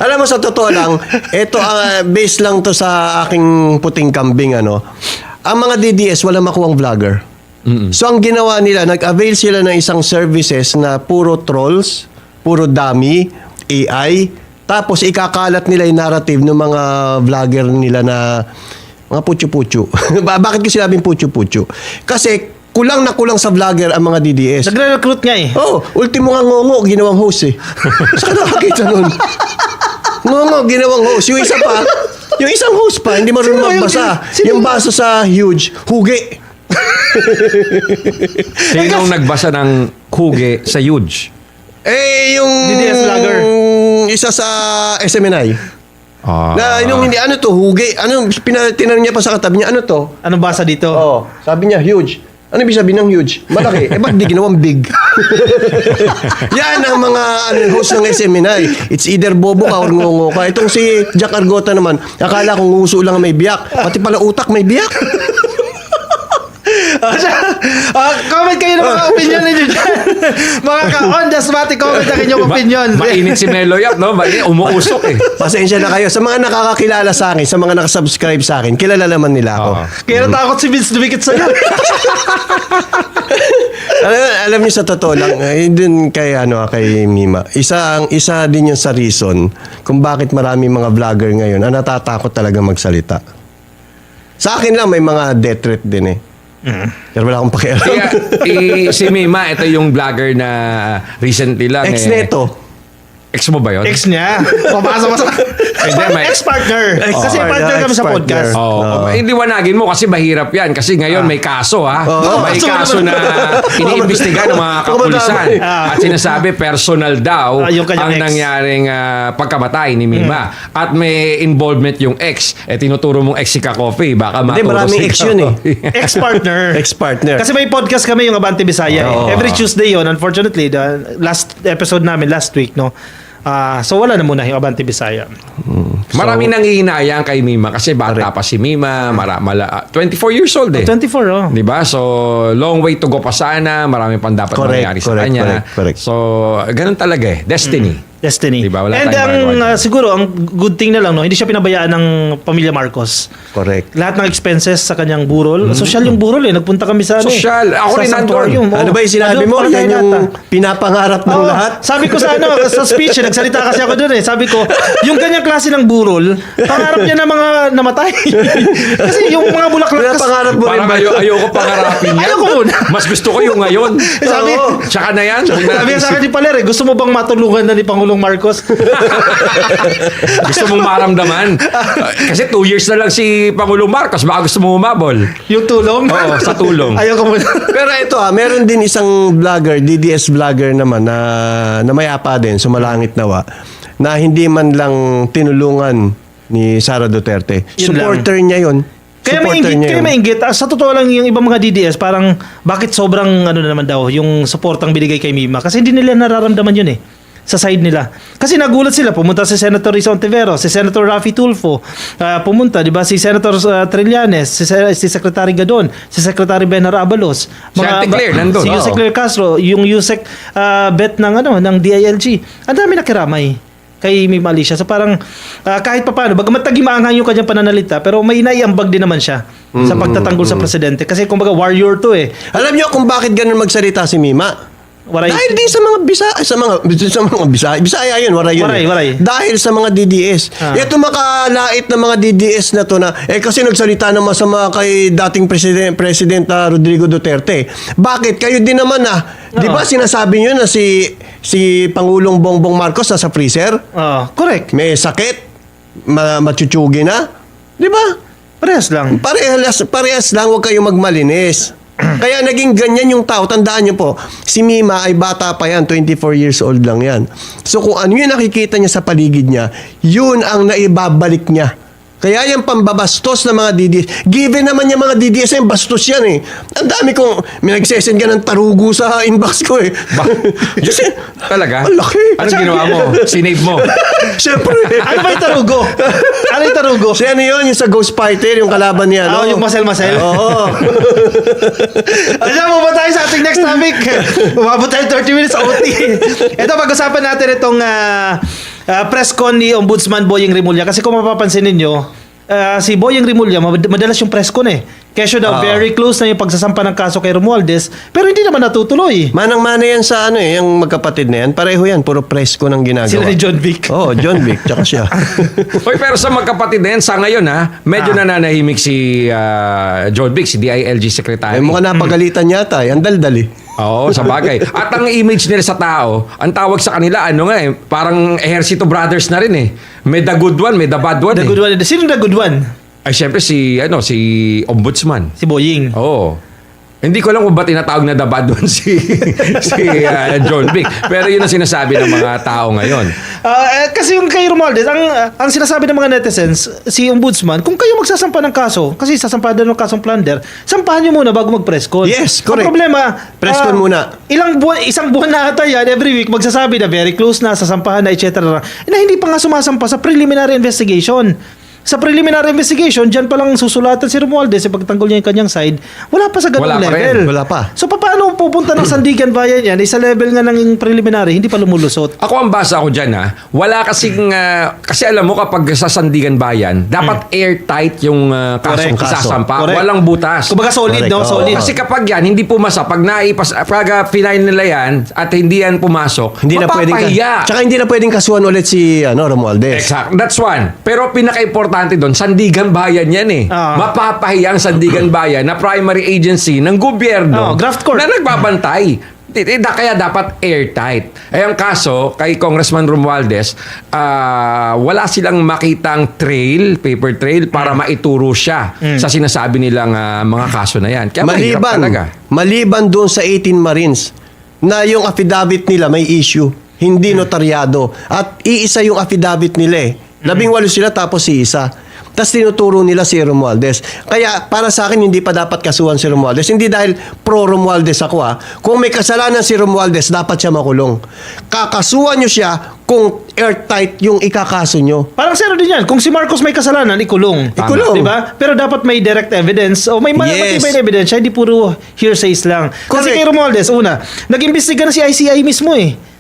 alam mo, sa totoo lang, ito, base lang to sa aking puting kambing, ang mga DDS, wala makuhang vlogger. So, ang ginawa nila, nag-avail sila ng isang services na puro trolls, puro dummy, AI, tapos ikakalat nila yung narrative ng mga vlogger nila na mga putyo-putyo. Bakit ko sinabing putyo-putyo? Kasi kulang na kulang sa vlogger ang mga DDS. Nagre-recruit nga eh. Ultimo nga ngongo, ginawang host eh. Saan nakakita nun? Ngongo, ginawang host. Yung isa pa, yung isang host pa, hindi marunong magbasa. Yung basa sa huge, huge. Sinong nagbasa ng huge sa huge? Yung DDS vlogger. Isa sa SMNI. Na yung hindi, ano to, huge. Tinanong niya pa sa katabi niya, ano to? Anong basa dito? Sabi niya, huge. Ano ibig sabihin ng huge? Malaki. Ba't di ginawang big? Yan ang mga host ng SMNI. It's either bobo ka or ngongo ka. Itong si Jack Argota naman, akala kong nguso lang may biyak. Pati pala utak may biyak. Comment kayo ng mga opinion ninyo dyan. Mga ka-on the spot, comment ang inyong opinion. Mainit si Melo Yap, no? Umuusok eh. Pasensya na kayo. Sa mga nakakakilala sa akin, sa mga nakasubscribe sa akin, kilala naman nila ako. Kaya natakot si Vince dumikit sa'yo. Alam niyo, sa totoo lang, din kay Mima, isa din yung sa reason kung bakit marami mga vlogger ngayon ang natatakot talaga magsalita. Sa akin lang may mga death threat din eh. Pero wala akong pakialam. Kaya, si Mima, ito yung vlogger na recently lang. Ex neto. Ex mo ba yun? Ex niya. Papasok mo sa... Ex-partner. Kasi partner kami sa podcast. Hindi wanagin mo kasi mahirap yan. Kasi ngayon may kaso ha. May kaso na iniimbestiga ng mga kapulisan. At sinasabi personal daw ang nangyaring pagkamatay ni Mima. At may involvement yung ex. Tinuturo mong ex si Ka-Coffee. Baka maturo si maraming ex yun eh. Ex-partner. Ex-partner. Kasi may podcast kami yung Abante Bisaya. Every Tuesday yun. Unfortunately, the last episode namin last week, no? So wala na muna yung Abante Bisaya. Maraming nangihinayang kay Mima kasi bata pa si Mima, 24 years old eh. 24 'Di ba? So long way to go pa sana, marami pang dapat mangyari sa kanya. Correct. So ganun talaga eh, destiny. Destiny. Diba? Wala And siguro, ang good thing na lang, no, hindi siya pinabayaan ng pamilya Marcos. Correct. Lahat ng expenses sa kanyang burol. Social yung burol eh. Nagpunta kami sa Social. Ako rin nandun. Ano ba yung sinabi mo? Yan yung pinapangarap ng lahat? Sabi ko sa speech, nagsalita kasi ako doon eh. Sabi ko, yung ganyang klase ng burol, pangarap niya na mga namatay. Kasi yung mga bulaklak. Pangarap mo rin ba? Ayoko pangarapin yan. Ayoko muna. Mas gusto ko yung ngayon. Tsaka na yan. Sabi sa akin ni Paler, gusto mo bang matulungan na ni Pangulong Marcos? Gusto mong maramdaman? Kasi 2 years na lang si Pangulong Marcos. Baka gusto mo umabol. Yung tulong? Oo, sa tulong. Ayoko muna. Pero ito meron din isang vlogger, DDS vlogger naman na mayapa din, sumalangit nawa, na hindi man lang tinulungan ni Sara Duterte. Supporter niya yun. Kaya mainggit. Sa totoo lang yung ibang mga DDS, parang bakit sobrang na naman daw yung supportang binigay kay Mima? Kasi hindi nila nararamdaman yun eh. Sa side nila. Kasi nagulat sila. Pumunta si Senator Rizon Ontiveros, si Senator Raffy Tulfo, pumunta, di ba, si Senator Trillanes, si Secretary Gadon, si Secretary Benar Abalos, si Ate Claire, nandun. Si Yusek Claire Castro, yung Yusek bet ng DILG. Ang dami nakiramay kay Mima Alicia. So parang kahit papaano, bagamat tagimaangan yung kanyang pananalita, pero may naiambag din naman siya sa pagtatanggol sa presidente. Kasi kumbaga warrior to eh. Alam niyo kung bakit ganun magsalita si Mima? Dahil din sa mga Bisaya yun, waray yun. Waray. Dahil sa mga DDS. Ito makalait na mga DDS na to na, kasi nagsalita na masama kay dating President Rodrigo Duterte. Bakit? Kayo din naman di ba sinasabi nyo na si Pangulong Bongbong Marcos nasa freezer? Correct. May sakit, machuchugi na. Di ba? Parehas lang. Parehas lang, huwag kayong magmalinis. Kaya naging ganyan yung tao. Tandaan nyo po, si Mima ay bata pa yan, 24 years old lang yan. So kung ano yung nakikita niya sa paligid niya, yun ang naibabalik niya. Kaya yung pambabastos ng mga DDS, given naman yung mga DDS yung bastos yan eh. Ang dami kong, may nagsesend ka ng tarugo sa inbox ko eh. Talaga? Ang laki. Anong ginawa mo? Sinave mo? Siyempre. Ano ba yung tarugo? Ano yung tarugo? Si ano yun? Yung sa Ghost Fighter, yung kalaban niya. Yung masel-masel? Oo. Alam mo ba tayo sa ating next topic? Umabot tayo 30 minutes OT. Ito, pag-usapan natin itong press con ni Ombudsman Boyeng Rimulya. Kasi kung mapapansin ninyo, si Boyeng Rimulya, madalas yung press con eh. Kesyo daw, very close na yung pagsasampa ng kaso kay Romualdez, pero hindi naman natutuloy. Manang-mana yan sa yung magkapatid na yan. Pareho yan, puro press con ang ginagawa. Sila ni John Vic. Oo, John Vic, tsaka siya. Hoy, pero sa magkapatid na yan, sa ngayon medyo nananahimik si John Vic, si DILG Secretary. Mukhang napagalitan yata, ang daldali. Oo, sa bagay. At ang image nila sa tao, ang tawag sa kanila, parang Ejercito Brothers na rin eh. May the good one, may the bad one. The good one. Sino the good one? Ay, syempre si Ombudsman. Si Boying. Oo. Hindi ko alam kung ba tinatawag na the bad one si John Vic. Pero yun ang sinasabi ng mga tao ngayon. Kasi yung kay Romualdez, ang sinasabi ng mga netizens, si Ombudsman, kung kayo magsasampa ng kaso, kasi sasampa din ng kasong plunder, sampahan nyo muna bago mag-press con. Yes, correct. Ang problema, press con muna. Isang buwan na ata yan, every week, magsasabi na very close na, sasampahan na, etc. Na hindi pa nga sumasampa sa preliminary investigation. Sa preliminary investigation, dyan palang susulatan si Romualdez, pagtanggol niya yung kanyang side, wala pa sa ganung Wala pa level. rin. Wala pa. So, paano pupunta ng Sandigan Bayan yan? Sa level nga ng preliminary, hindi pa lumulusot. Ako ang basa ko dyan wala kasing, kasi alam mo kapag sa Sandigan Bayan, dapat airtight yung kasong Correct. isasampa. Correct. Walang butas. Kumbaga solid, Correct. no? Oo. Solid. Kasi kapag yan, hindi pumasa, pag final nila yan at hindi yan pumasok, Hindi na pwedeng mapapahiya. Tsaka hindi na pwedeng kasuhan ulit si Romualdez. Exact. That's one. Pero pinaka-importante doon, Sandigan Bayan yan Mapapahiya ang Sandigan Bayan na primary agency ng gobyerno graft court. na nagbabantay. Kaya dapat airtight. Ang kaso, kay Congressman Romualdez, wala silang makitang paper trail para maituro siya sa sinasabi nilang mga kaso na yan. Kaya mahirap talaga. Maliban doon sa 18 Marines na yung affidavit nila may issue, hindi notaryado. At iisa yung affidavit nila 18 sila tapos si isa. Tapos tinuturo nila si Romualdez. Kaya para sa akin, hindi pa dapat kasuhan si Romualdez. Hindi dahil pro-Romualdez ako Kung may kasalanan si Romualdez, dapat siya makulong. Kakasuhan nyo siya kung airtight yung ikakaso nyo. Parang zero din yan. Kung si Marcos may kasalanan, ikulong. Ikulong. Diba? Pero dapat may direct evidence o may matibay na evidence, hindi puro hearsays lang. Kasi kay Romualdez, una, nag-imbestiga na si ICI mismo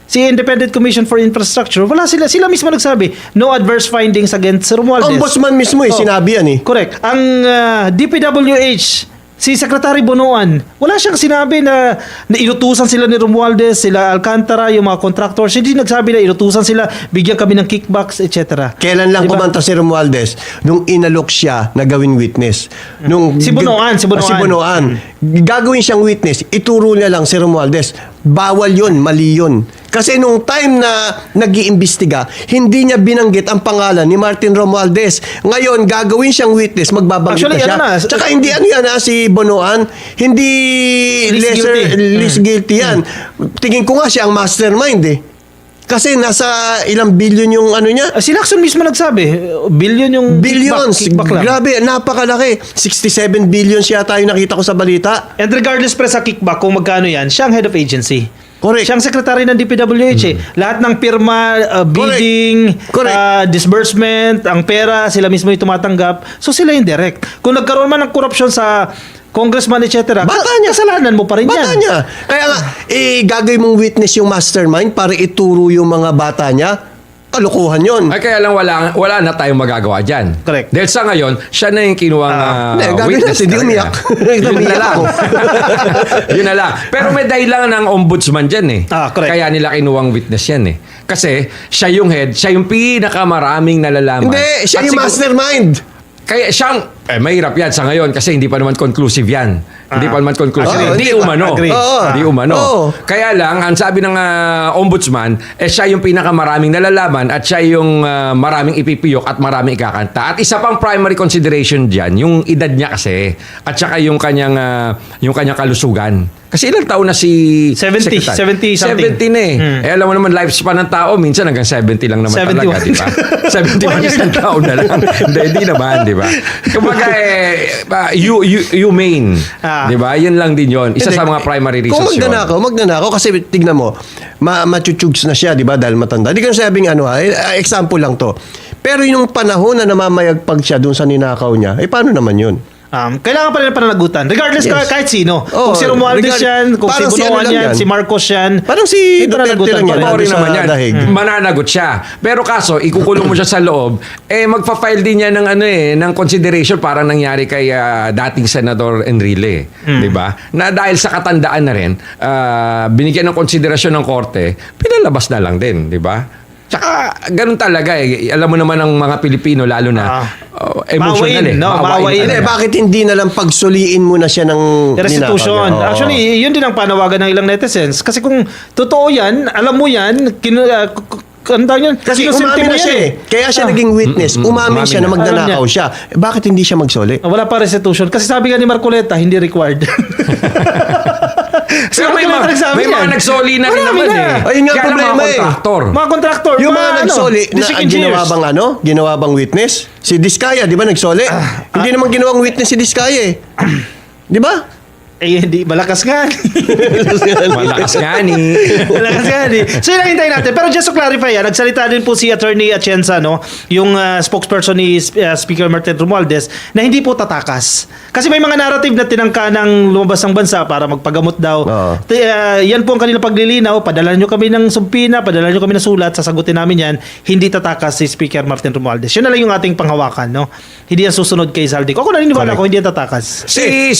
si Independent Commission for Infrastructure, wala sila mismo nagsabi, no adverse findings against Romualdez. Ombudsman mismo sinabi yan Correct. Ang DPWH, si Secretary Bonoan, wala siyang sinabi na inutusan sila ni Romualdez, sila Alcantara, yung mga contractors, hindi nagsabi na inutusan sila, bigyan kami ng kickbacks, etc. Kailan lang kumanta si Romualdez? Nung inalok siya na gawing witness. Si Bonoan. Si Bonoan. Gagawin siyang witness, ituro niya lang si Romualdez. Bawal yun, mali yun. Kasi nung time na nag-iimbestiga, hindi niya binanggit ang pangalan ni Martin Romualdez. Ngayon, gagawin siyang witness, magbabanggit Actually, na siya. Tsaka hindi si Bonoan, hindi least guilty yan. Tingin ko nga siya ang mastermind Kasi nasa ilang billion yung niya. Si Lacson mismo nagsabi, billion yung billions. kickback lang. Grabe, napakalaki. 67 billion siya tayo nakita ko sa balita. And regardless sa kickback, kung magkano yan, siya ang head of agency. Correct. Siya ang secretary ng DPWH Lahat ng pirma, bidding, disbursement, ang pera, sila mismo yung tumatanggap. So sila yung direct. Kung nagkaroon man ng corruption sa congressman, etc. Bata niya. Kasalanan mo pa rin Bata yan. niya. Kaya nga, gagawin mong witness yung mastermind para ituro yung mga bata niya. Kalukuhan yun. Ay, kaya lang wala na tayong magagawa dyan. Correct. Dahil sa ngayon, siya na yung kinuwang Gagawin witness. hindi umiyak. Yun na lang. Yun na lang. Pero may dahilan ng ombudsman dyan correct. Kaya nila kinuwang witness yan Kasi siya yung head, siya yung pinakamaraming nalalaman. Hindi, siya At yung mastermind. Kaya siyang, mahirap yan sa ngayon kasi hindi pa naman conclusive yan. Hindi pa naman conclusive. Hindi umano. Hindi umano. Kaya lang, ang sabi ng ombudsman, siya yung pinakamaraming nalalaman at siya yung maraming ipipiyok at maraming ikakanta. At isa pang primary consideration dyan, yung edad niya kasi. At saka yung kanyang kalusugan. Kasi ilang taon na si 70 something. 70 na alam mo naman, lifespan ng tao, minsan hanggang 70 lang naman 71. talaga, di ba? 71 isang taon na lang. Hindi naman, di ba? Kumbaga, humane. Di ba? Yun lang din yun. Isa sa mga primary reasons yun. Kung magnanakaw, kasi tignan mo, machuchugs na siya, di ba? Dahil matanda. Hindi ko sabing example lang to. Pero yung panahon na namamayagpag siya dun sa ninakaw niya, paano naman yun? Kailangan pa rin pananagutan. Regardless kahit sino. Kung si Romualdez yan, kung si Bonoan yan, si Marcos yan. Parang si Duterte lang yan. Rin naman yan. Mananagot siya. Pero kaso, ikukulong mo siya sa loob, magpa-file din niya ng ng consideration parang nangyari kay dating Senador Enrile. Di ba? Na dahil sa katandaan na rin, binigyan ng konsiderasyon ng korte, pinalabas na lang din. Di ba? Tsaka, ganun talaga Alam mo naman ang mga Pilipino, lalo na emotional Mawain. Bakit hindi na lang pagsuliin mo na siya ng restitution? Actually, yun din ang panawagan ng ilang netizens. Kasi kung totoo yan, alam mo yan, kasi umamin na siya Kaya siya naging witness. Umamin siya na magnanakaw siya. Bakit hindi siya magsoli? Wala pa restitution. Kasi sabi nga ni Marcoleta, hindi required. Pero may mga nagsoli na rin naman Ayun nga ang problema Mga kontraktor. Yung mga nagsoli, ginawa bang witness? Si Diskaya, di ba nagsoli? Hindi naman ginawang witness si Diskaya Di ba? Eh, hindi. Malakas nga. Malakas nga ni. Malakas nga ni. So, yun ang hintayin natin. Pero just to clarify, nagsalita din po si Attorney Atienza, no? Yung spokesperson ni Speaker Martin Romualdez, na hindi po tatakas. Kasi may mga narrative na tinangka ng lumabas ng bansa para magpagamot daw. Yan po ang kanilang paglilinaw. Padala nyo kami ng sumpina, padala nyo kami ng sulat, sasagutin namin yan. Hindi tatakas si Speaker Martin Romualdez. Yun na lang yung ating panghawakan, no? Hindi yan susunod kay Zaldico. Ako naniniwala ko, hindi yan tatakas.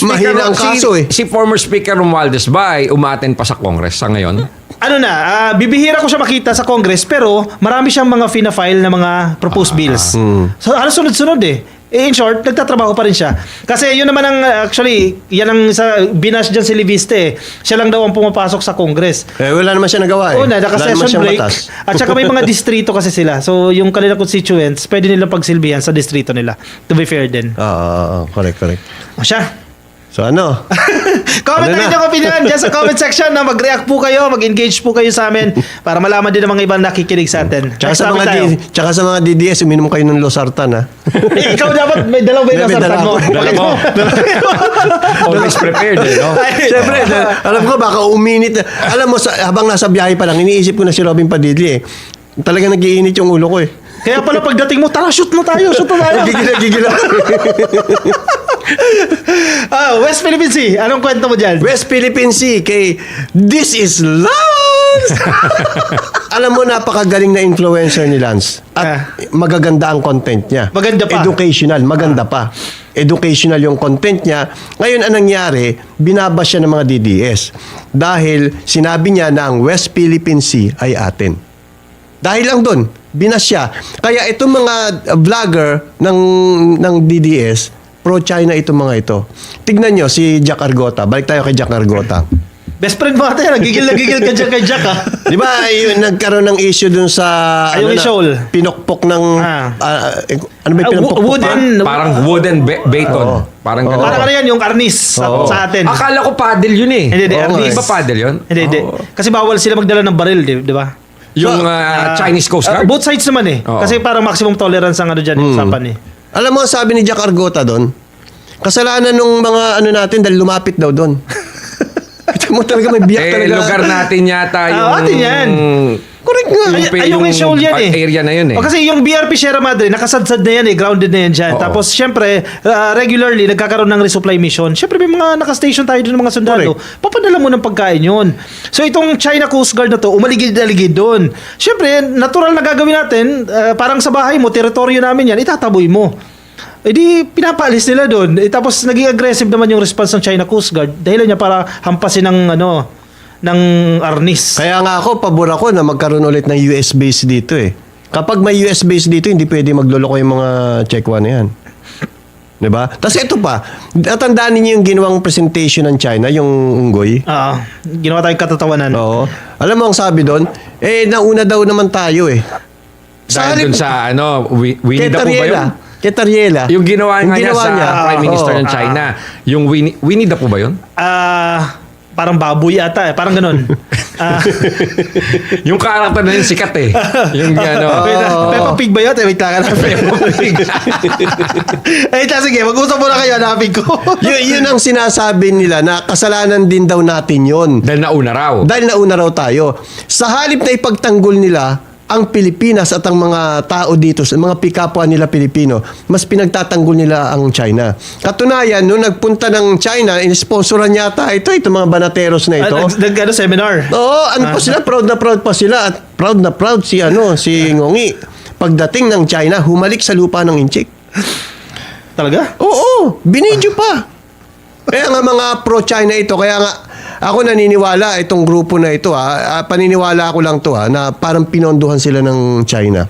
mahina ang kaso Si former Speaker Romualdez ba ay umaten pa sa Congress sa ngayon? Ano na, bibihira ko siya makita sa Congress, pero marami siyang mga fina-file na mga proposed bills. So, halos sunod-sunod eh. In short, nagtatrabaho pa rin siya. Kasi yun naman ang, actually, yan ang binash dyan si Leviste eh. Siya lang daw ang pumapasok sa Congress. Wala naman siya nagawa eh. Oo na, naka-session break. At saka may mga distrito kasi sila. So, yung kanilang constituents, pwede nilang pagsilbihan sa distrito nila. To be fair din. Correct. O siya. So ano? Comment na yung opinion dyan sa comment section na mag-react po kayo, mag-engage po kayo sa amin para malaman din ng mga ibang nakikinig sa atin. Tsaka sa mga DDS, uminom kayo ng losartan ha. Ikaw dapat may dalaw ba yung losartan mo? Dala mo. Always prepared eh, no? Siyempre, alam ko baka uminit. Alam mo, habang nasa biyahe pa lang, iniisip ko na si Robin Padilla eh. Talagang nag-iinit yung ulo ko eh. Kaya pala pagdating mo, tara, shoot na tayo. Gigila. West Philippine Sea, anong kwento mo dyan? West Philippine Sea, kay This is Lance! Alam mo, napakagaling na influencer ni Lance. At magaganda ang content niya. Maganda pa. Educational, maganda pa. Educational yung content niya. Ngayon, anong nangyari? Binabas siya ng mga DDS. Dahil sinabi niya na ang West Philippine Sea ay atin. Dahil lang doon, binas siya. Kaya itong mga vlogger ng DDS, pro-China itong mga ito. Tignan nyo si Jack Argota. Balik tayo kay Jack Argota. Best friend mo ate, nagigil ka dyan kay Jack ha. Di ba, yung nagkaroon ng issue dun sa pinokpok ng ano ba yung pinokpok? Parang wooden baton. Parang ganun. Parang ano yan, yung arnis sa atin. Akala ko paddle yun eh. Hindi, arnis. Di ba paddle yun? Hindi. Kasi bawal sila magdala ng baril, di ba? Yung Chinese Coast Guard? Both sides naman eh. Kasi parang maximum tolerance ang ano dyan, yung usapan eh. Alam mo, sabi ni Jack Argota doon, kasalanan nung mga ano natin dahil lumapit daw doon. Ito mo talaga may biyak talaga. Lugar natin yata yung... atin yan. Correct nga. Yung shoal yan eh. Area na yun eh. Kasi yung BRP Sierra Madre, nakasadsad na yan eh. Grounded na yan dyan. Tapos syempre, regularly, nagkakaroon ng resupply mission. Syempre, may mga nakastation tayo doon ng mga sundalo. Papadala mo ng pagkain yun. So itong China Coast Guard na to, umaligid-aligid doon. Syempre, natural na gagawin natin, parang sa bahay mo, teritoryo namin yan, itataboy mo. Eh di, pinapaalis nila doon. Tapos naging aggressive naman yung response ng China Coast Guard. Dahilan niya para hampasin ng arnis. Kaya nga ako, pabor ako na magkaroon ulit ng US base dito eh. Kapag may US base dito, hindi pwede magloloko yung mga Chekwa na yan. Diba? Tapos ito pa, natandaan ninyo yung ginawang presentation ng China, yung unggoy? Ginawa tayong katatawanan. Oo. Alam mo ang sabi doon? Nauna daw naman tayo eh. Dahil dun sa Winnie the Pooh ba yun? Ketariela. Yung ginawa niya sa Prime Minister ng China. Yung Winnie the Pooh ba yun? Parang baboy ata eh. Parang ganun. Yung karakter na yun sikat eh. Yung Peppa Pig ba yun? Wait lang. Peppa Pig. Sige, mag-usap muna kayo. Hanapin ko. Yun ang sinasabi nila na kasalanan din daw natin yun. Dahil nauna raw tayo. Sa halip na ipagtanggol nila ang Pilipinas at ang mga tao dito, mga pikapwa nila Pilipino, mas pinagtatanggol nila ang China. Katunayan, nung nagpunta ng China, in-sponsoran yata ito mga banateros na ito. Seminar. Oo, pa sila, proud na proud pa sila at proud na proud si Ngongi. Pagdating ng China, humalik sa lupa ng inchik. Talaga? Oo, binidyo pa. Kaya nga mga pro-China ito, kaya nga ako naniniwala itong grupo na ito paniniwala ako lang to na parang pinondohan sila ng China.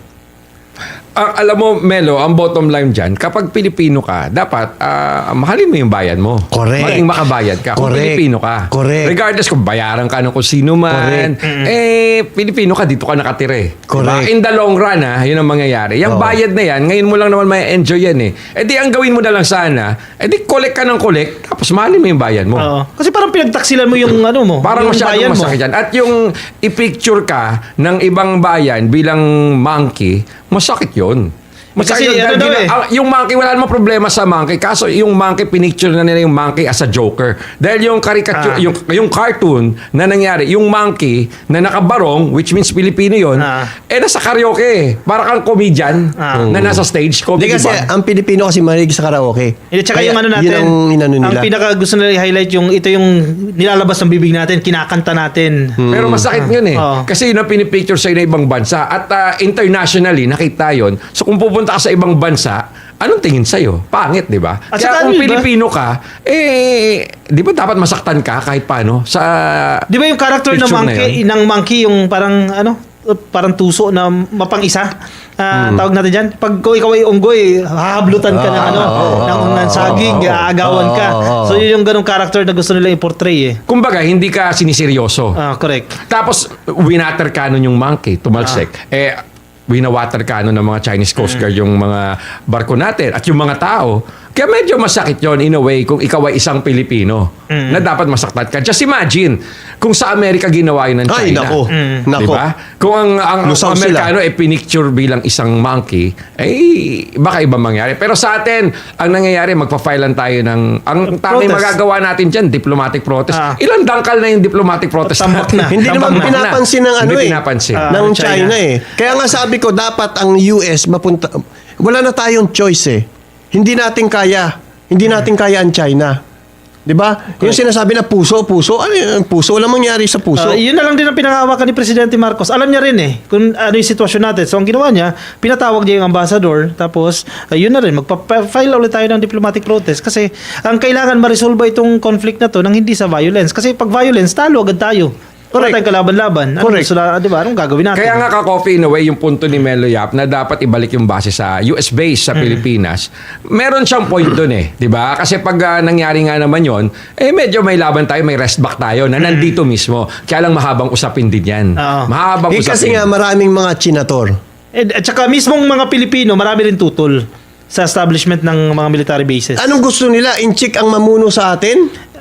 Alam mo, Melo, ang bottom line dyan, kapag Pilipino ka, dapat mahalin mo yung bayan mo. Correct. Maging makabayad ka. Kung Pilipino ka. Correct. Regardless kung bayaran ka ng kung sino man. Pilipino ka, dito ka nakatira eh. Correct. Diba? In the long run, yun ang mangyayari. Yung bayad na yan, ngayon mo lang naman may enjoy yan eh. Di ang gawin mo na lang sana, di collect ka ng collect, tapos mahalin mo yung bayan mo. Kasi parang pinagtaksilan mo yung mo. Parang yung masyadong masakit yan. At yung i-picture ka ng ibang bayan bilang monkey, masakit yun. Masakit Kasi yun. ano daw Yung monkey, wala namang problema sa monkey. Kaso yung monkey, pinicture na nila yung monkey as a joker. Dahil yung caricature, yung cartoon na nangyari, yung monkey na nakabarong, which means Pilipino yun, nasa karaoke. Para kang comedian na nasa stage. Hindi kasi ang Pilipino kasi mahilig sa karaoke. Tsaka Kaya yung ano natin, yun ang inano nila. ang pinaka gusto nila i-highlight yung ito yung nilalabas ng bibig natin, kinakanta natin. Pero masakit yun Kasi yun ang pinipicture sa ibang bansa. At internationally, nakita yun. So kung pupunta ka sa ibang bansa, anong tingin sa'yo? Pangit, di ba? At Kaya saka kung ano, Pilipino ka, di ba dapat masaktan ka kahit paano? Di ba yung character ng monkey yung parang tuso na mapang-isa? Tawag natin dyan. Pag ikaw ay unggoy, hahablutan ka ng saging, aagawan ka. So yun yung ganong character na gusto nila i-portray Kumbaga, hindi ka siniseryoso. Correct. Tapos, winater cannon yung monkey, tumalsik. Winawater cannon ng mga Chinese Coast Guard yung mga barko natin at yung mga tao. Kaya medyo masakit yon in a way kung ikaw ay isang Pilipino na dapat masaktan ka. Just imagine kung sa Amerika ginawa yun ng China. Ay, nako. Diba? Kung ang Amerikano pinicture bilang isang monkey, baka iba mangyari. Pero sa atin, ang nangyayari, magpa-file lang tayo ng... Ang tanging magagawa natin dyan, diplomatic protest. Ilang dangkal na yung diplomatic protest natin? Hindi naman pinapansin ng Hindi pinapansin. ng China Kaya nga sabi ko, dapat ang US mapunta... Wala na tayong choice Hindi natin kaya ang China. 'Di ba? Yung sinasabi na puso. Ano yung puso? Walang mangyari sa puso. Yun na lang din ang pinangahawakan ni Presidente Marcos. Alam niya rin kung ano yung sitwasyon natin. So ang ginawa niya, pinatawag niya yung ambassador. Tapos, yun na rin. Magpa-file ulit tayo ng diplomatic protest. Kasi ang kailangan ma-resolve itong conflict na to nang hindi sa violence. Kasi pag violence, talo agad tayo. Wala tayong kalaban-laban. Anong gagawin natin? Kaya nga ka-coffee in a way yung punto ni Melo Yap na dapat ibalik yung base sa US base sa Pilipinas. Meron siyang point doon di ba? Kasi pag nangyari nga naman yon, medyo may laban tayo, may rest back tayo na nandito mismo. Kaya lang mahabang usapin din yan. Mahabang usapin. Kasi nga maraming mga chinator. At saka mismong mga Pilipino, marami rin tutol sa establishment ng mga military bases. Anong gusto nila? Inchik ang mamuno sa atin?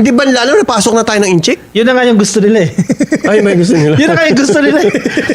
Di ba lalo napasok na tayo ng inchik? Yun na nga yung gusto nila Ay, may gusto nila. Yun na nga yung gusto nila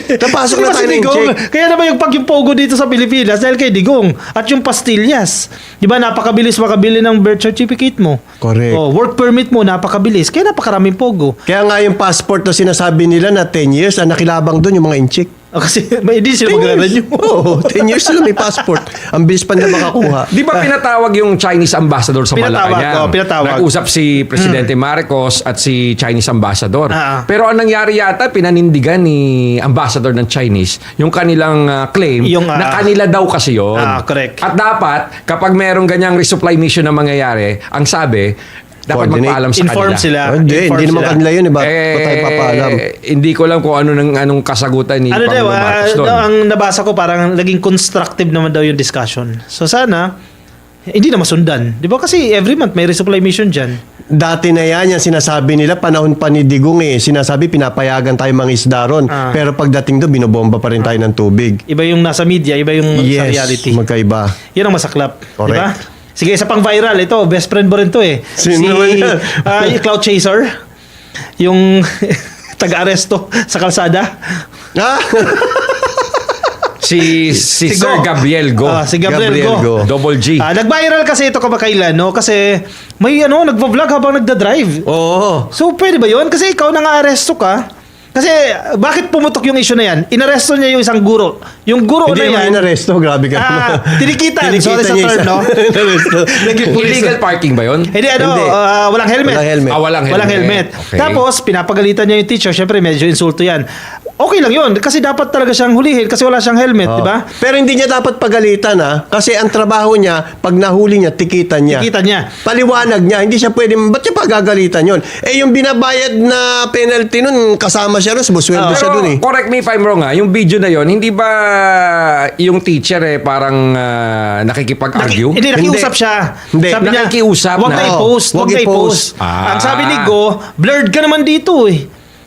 Napasok na tayo ng inchik. Kaya naman yung pogo dito sa Pilipinas dahil kay Digong at yung pastillas. Di ba napakabilis makabili ng birth certificate mo? Correct. Work permit mo, napakabilis. Kaya napakaraming pogo. Kaya nga yung passport na sinasabi nila na 10 years, nakilabang doon yung mga inchik. Kasi hindi sila mag-renew. Oo, 10 years sila may passport. Ang bilis pa nila makakuha. Di ba pinatawag yung Chinese ambassador sa Malacanang? Pinatawag. Nag-usap si Presidente Marcos at si Chinese ambassador. Pero ang nangyari yata, pinanindigan ni ambassador ng Chinese yung kanilang claim na kanila daw kasi yun. Correct. At dapat, kapag merong ganyang resupply mission na mangyayari, ang sabi, dapat magpaalam sa Inform kanila. sila. Hindi naman kanila yun. Ba't tayo papaalam? Hindi ko alam kung anong kasagutan ni Pangulo Marcos doon. Ang nabasa ko parang naging constructive naman daw yung discussion. So sana, hindi na masundan. Di ba? Kasi every month may resupply mission dyan. Dati na yan, yung sinasabi nila, panahon pa ni Digong sinasabi pinapayagan tayo mga isda ron. Pero pagdating doon, binobomba pa rin tayo ng tubig. Iba yung nasa media, iba yung sa reality. Magkaiba. Yan ang masaklap. Correct. Di ba? Sige, isa pang viral. Ito, best friend mo rin to Sino naman yan? Yung Cloud Chaser. Yung taga-aresto sa kalsada. Si Sir Gabriel Go. Si Gabriel Go. Double G. Nag-viral kasi ito kamakailan, Kasi may nagvo-vlog habang nagda-drive. Oo. So, pwede ba yun? Kasi ikaw nang-aresto ka. Kasi, bakit pumutok yung issue na yan? Inaresto niya yung isang guro. Yung guro Hindi na yan... Hindi inaresto, grabe ka. Tinikitan. Sorry sa term, Illegal parking ba yun? Hindi, walang helmet. Walang helmet. Okay. Tapos, pinapagalitan niya yung teacher. Siyempre, medyo insulto yan. Okay lang yun. Kasi dapat talaga siyang hulihin kasi wala siyang helmet, di ba? Pero hindi niya dapat pagalitan, Kasi ang trabaho niya, pag nahuli niya, tikitan niya. Tikitan niya. Paliwanag niya. Hindi siya pwede, ba't niya pagagalitan yun? Yung binabayad na penalty nun, kasama siya rin, busweldo siya dun Correct me if I'm wrong, Yung video na yun, hindi ba yung teacher parang nakikipag-argue? Hindi, nakiusap siya. Hindi. Sabi niya, nakikiusap wag na i-post. Wag na i-post. Ang sabi ni Go, blurred ka naman dito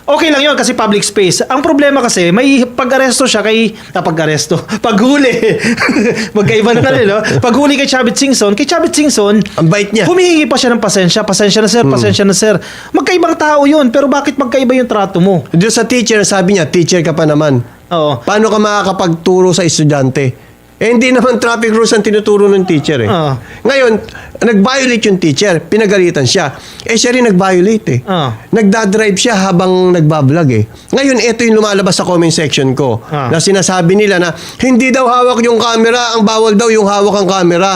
Okay lang yun kasi public space. Ang problema kasi, may pag-aresto siya paghuli. Magkaiba na rin, Paghuli kay Chavit Singson, ang bait niya. Humihingi pa siya ng pasensya na sir. Magkaibang tao yun, pero bakit magkaiba yung trato mo? Doon sa teacher, sabi niya, teacher ka pa naman. Oo. Paano ka makakapagturo sa estudyante? Eh, hindi naman traffic rules ang tinuturo ng teacher eh. Ngayon, nag-violate yung teacher, pinagalitan siya. Eh, siya rin nag-violate eh. Nagdadrive siya habang nagbablog eh. Ngayon, ito yung lumalabas sa comment section ko na sinasabi nila na hindi daw hawak yung camera, ang bawal daw yung hawak ang camera.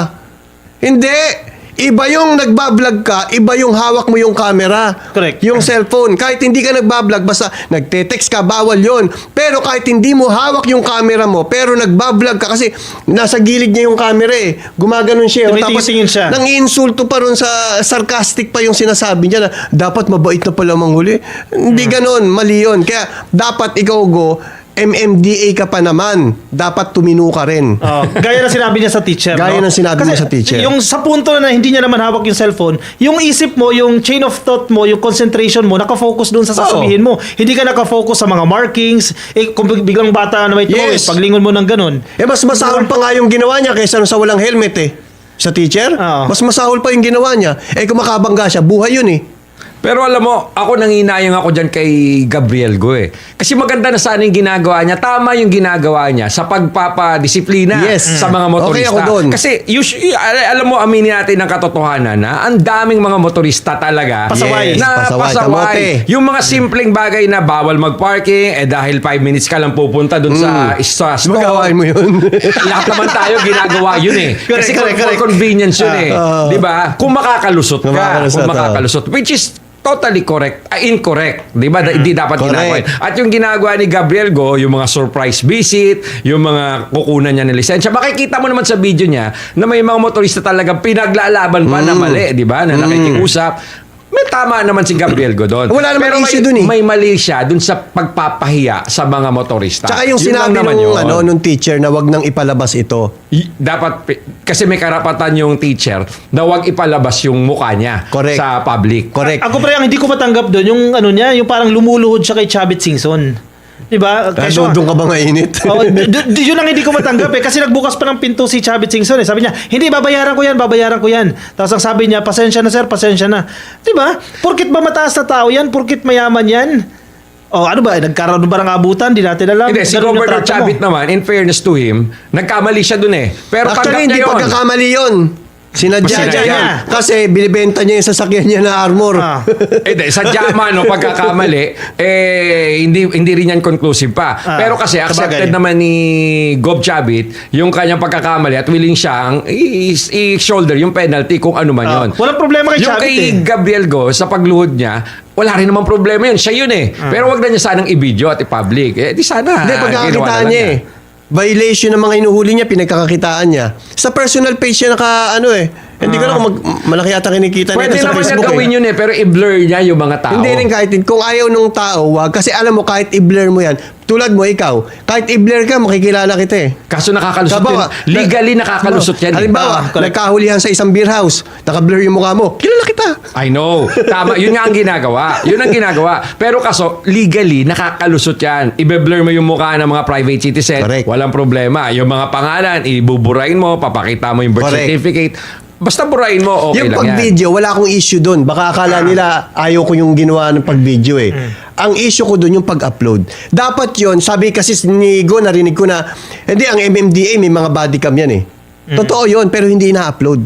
Hindi! Iba yung nagbablog ka, iba yung hawak mo yung camera. Correct. Yung cellphone. Kahit hindi ka nagbablog, basta nagte-text ka, bawal yon. Pero kahit hindi mo hawak yung camera mo, pero nagbablog ka kasi nasa gilid niya yung camera eh. Gumaganon siya. Tapos siya. nang-insulto pa ron sa sarcastic pa yung sinasabi niya na dapat mabait na pala manghuli. Hindi ganon, mali yun. Kaya dapat ikaw, Go, MMDA ka pa naman, dapat tumino ka rin. Gaya na sinabi niya sa teacher. Gaya ng sinabi mo sa teacher. Yung sa punto na hindi niya naman hawak yung cellphone, yung isip mo, yung chain of thought mo, yung concentration mo, nakafocus doon sa sasabihin mo. Hindi ka nakafocus sa mga markings. Kung biglang bata na may tumawid, paglingon mo ng ganun. Eh, mas masahol pa nga yung ginawa niya kaysa sa walang helmet eh. Sa teacher? Mas masahol pa yung ginawa niya. Eh, kung makabangga siya, buhay yun eh. Pero alam mo, ako nanginayang ako dyan kay Gabriel Go eh. Kasi maganda na sana yung ginagawa niya. Tama yung ginagawa niya sa pagpapadisiplina sa mga motorista. Okay ako doon. Kasi usually, alam mo, aminin natin ng katotohanan na ang daming mga motorista talaga Pasaway. na pasaway. Yung mga simpleng bagay na bawal mag-parking, dahil 5 minutes ka lang pupunta dun sa store. Magawain mo yun. Lahat naman tayo ginagawa yun eh. Kasi for convenience yun eh. Di ba? Kung makakalusot ka. Which is totally correct, incorrect, di ba? Hindi dapat ginagawa. At yung ginagawa ni Gabriel Go, yung mga surprise visit, yung mga kukunan niya ng lisensya, makikita mo naman sa video niya na may mga motorista talaga pinaglalaban pa na mali, di ba? Na nakikiusap. May tama naman si Gabriel Go doon. Wala naman issue doon eh. May mali siya doon sa pagpapahiya sa mga motorista. Tsaka yung sinabi nung teacher na wag nang ipalabas ito. Dapat, kasi may karapatan yung teacher na wag ipalabas yung mukha niya sa public. Correct. Ako pre, ang hindi ko matanggap doon, yung ano niya, yung parang lumuluhod siya kay Chavit Singson. Diba? Doon ka ba mainit? Yun ang hindi ko matanggap eh. Kasi nagbukas pa ng pinto si Chavit Singson eh. Sabi niya, hindi, babayaran ko yan. Tapos ang sabi niya, pasensya na sir, pasensya na. Diba? Porkit ba mataas na tao yan? Porkit mayaman yan? Ano ba? Nagkaroon ba ng abutan? Di natin alam. Hindi, si Governor Chavit naman, in fairness to him, nagkamali siya dun eh. Pero actually, hindi pagkakamali yun. Sinadya niya. Kasi binibenta niya yung sasakyan niya na armor. Sadya man o pagkakamali, hindi rin yan conclusive pa. Pero kasi accepted naman ni Gov Chavit yung kanyang pagkakamali at willing siyang i-shoulder yung penalty kung ano man yun. Walang problema kay Chavit. Yung kay Gabriel Go, sa pagluhod niya, wala rin naman problema yun. Siya yun eh. Pero wag na niya sanang i-video at i-public. Di sana. Hindi, pagkakakitaan niya eh. Violation ng mga inuhuli niya, pinagkakakitaan niya. Sa personal page niya hindi ko na kung malaki yata kinikita nito sa Facebook. Pwede naman gawin yun eh, pero i-blur niya yung mga tao. Hindi rin kahit, kung ayaw nung tao, wag. Kasi alam mo, kahit i-blur mo yan, tulad mo ikaw, kahit i-blur ka, makikilala kita eh. Kaso nakakalusot yun. Legally nakakalusot yan. Halimbawa, nagkahulihan sa isang beer house, naka-blur yung mukha mo, kilala kita. I know. Tama. Yun nga ang ginagawa. Pero kaso, legally, nakakalusot yan. I-blur mo yung mukha ng mga private citizen. Correct. Walang problema. Yung mga pangalan, ibuburain mo, papakita mo yung birth certificate. Basta burahin mo, okay yung lang yan. Yung pag-video, wala akong issue doon. Baka akala nila ayaw ko yung ginawa ng pag-video eh. Ang issue ko doon yung pag-upload. Dapat yon, sabi kasi ni Go, narinig ko na, hindi, ang MMDA may mga body cam yan eh. Totoo yon, pero hindi na-upload.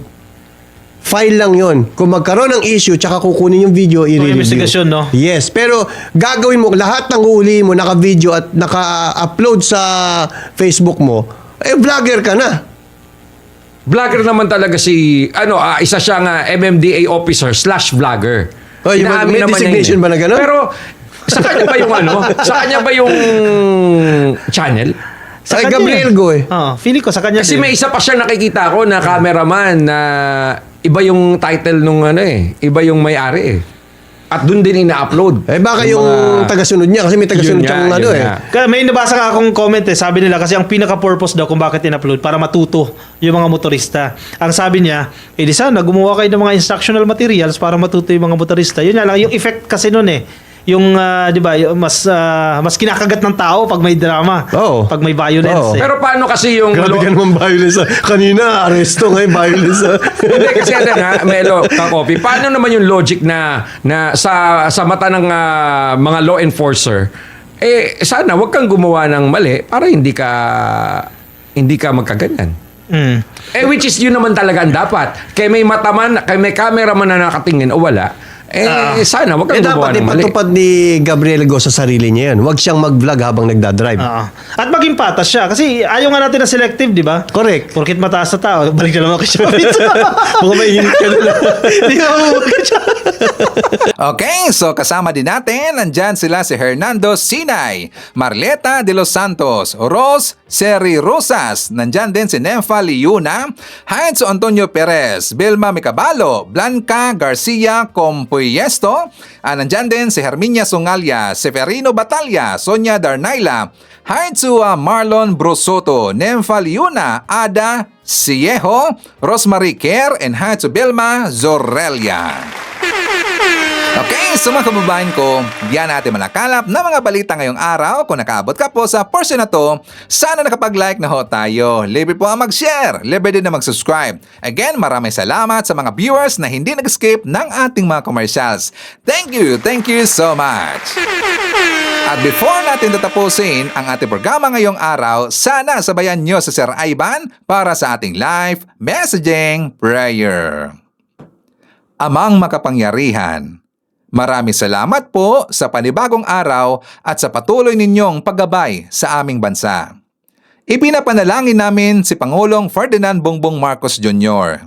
File lang yon. Kung magkaroon ng issue, tsaka kukunin yung video, i-review. Investigation, no? Yes, pero gagawin mo, lahat ng huli mo, naka-video at naka-upload sa Facebook mo, vlogger ka na. Vlogger naman talaga isa siyang MMDA officer /vlogger. May designation ba na gano'n? Pero sa kanya ba yung Sa kanya ba yung channel? Sa Gabriel Go eh. Feeling ko sa kanya. Kasi may isa pa siya nakikita ko na cameraman na iba yung title nung iba yung may-ari eh. At doon din ina-upload. Baka yung taga-sunod niya kasi may taga-sunod siyang Kaya may nabasa ka akong comment sabi nila kasi ang pinaka-purpose daw kung bakit in-upload para matuto yung mga motorista. Ang sabi niya, di sana gumawa kayo ng mga instructional materials para matuto yung mga motorista. Yun lang, yung effect kasi nun yung di ba mas kinakagat ng tao pag may drama, pag may violence. Pero paano kasi yung grabe ka naman violence kanina aresto ngayon violence hindi kasi Melo Kakopi, paano naman yung logic na sa mata ng mga law enforcer sana wag kang gumawa ng mali para hindi ka hindi ka magkaganyan. Which is yun naman talaga ang dapat. Kaya may mataman, kaya may camera man na nakatingin o wala, sana wag kang gumawa ng mali. Dapat ipatupad ni Gabriel Go sa sarili niya yan. Huwag siyang mag-vlog habang nagdadrive. At maging patas siya. Kasi ayaw nga natin na selective, di ba? Correct. Porkit mataas na tao, balik na naman kasi Mukhang may hinit ka na lang. Hindi ka mamumukit siya. Okay, so kasama din natin, nandyan sila si Hernando Sinay, Marleta de los Santos, Ros Seri Rosas, nandyan din si Nemfa Liuna, Heinz Antonio Perez, Vilma Micabalo, Blanca Garcia Compuyesto, nandyan din si Herminia Sungalia, Severino Batalya, Sonia Darnaila, Heinz Marlon Brosoto, Nemfa Liuna, Ada Siejo, Rosemary Kerr, and Heinz Vilma Zorelia. Okay, so mga kababayan ko, diyan natin manakalap na mga balita ngayong araw. Kung nakaabot ka po sa portion na to, sana nakapag-like na ho tayo. Libre po ang mag-share, libre din na mag-subscribe. Again, maraming salamat sa mga viewers na hindi nag-skip ng ating mga commercials. Thank you so much. At before natin tatapusin ang ating programa ngayong araw, sana sabayan nyo si Sir Ivan para sa ating live messaging prayer. Amang makapangyarihan, maraming salamat po sa panibagong araw at sa patuloy ninyong paggabay sa aming bansa. Ipinapanalangin namin si Pangulong Ferdinand Bongbong Marcos Jr.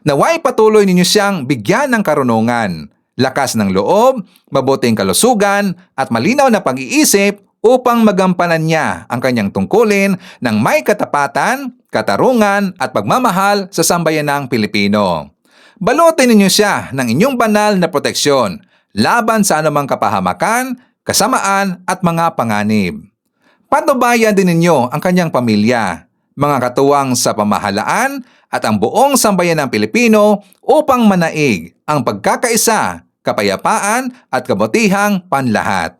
Naway patuloy ninyo siyang bigyan ng karunungan, lakas ng loob, mabuting kalusugan at malinaw na pag-iisip upang magampanan niya ang kanyang tungkulin ng may katapatan, katarungan at pagmamahal sa sambayanang Pilipino. Balutin ninyo siya ng inyong banal na proteksyon laban sa anumang kapahamakan, kasamaan at mga panganib. Patnubayan din ninyo ang kanyang pamilya, mga katuwang sa pamahalaan at ang buong sambayanang Pilipino upang manaig ang pagkakaisa, kapayapaan at kabutihang panlahat.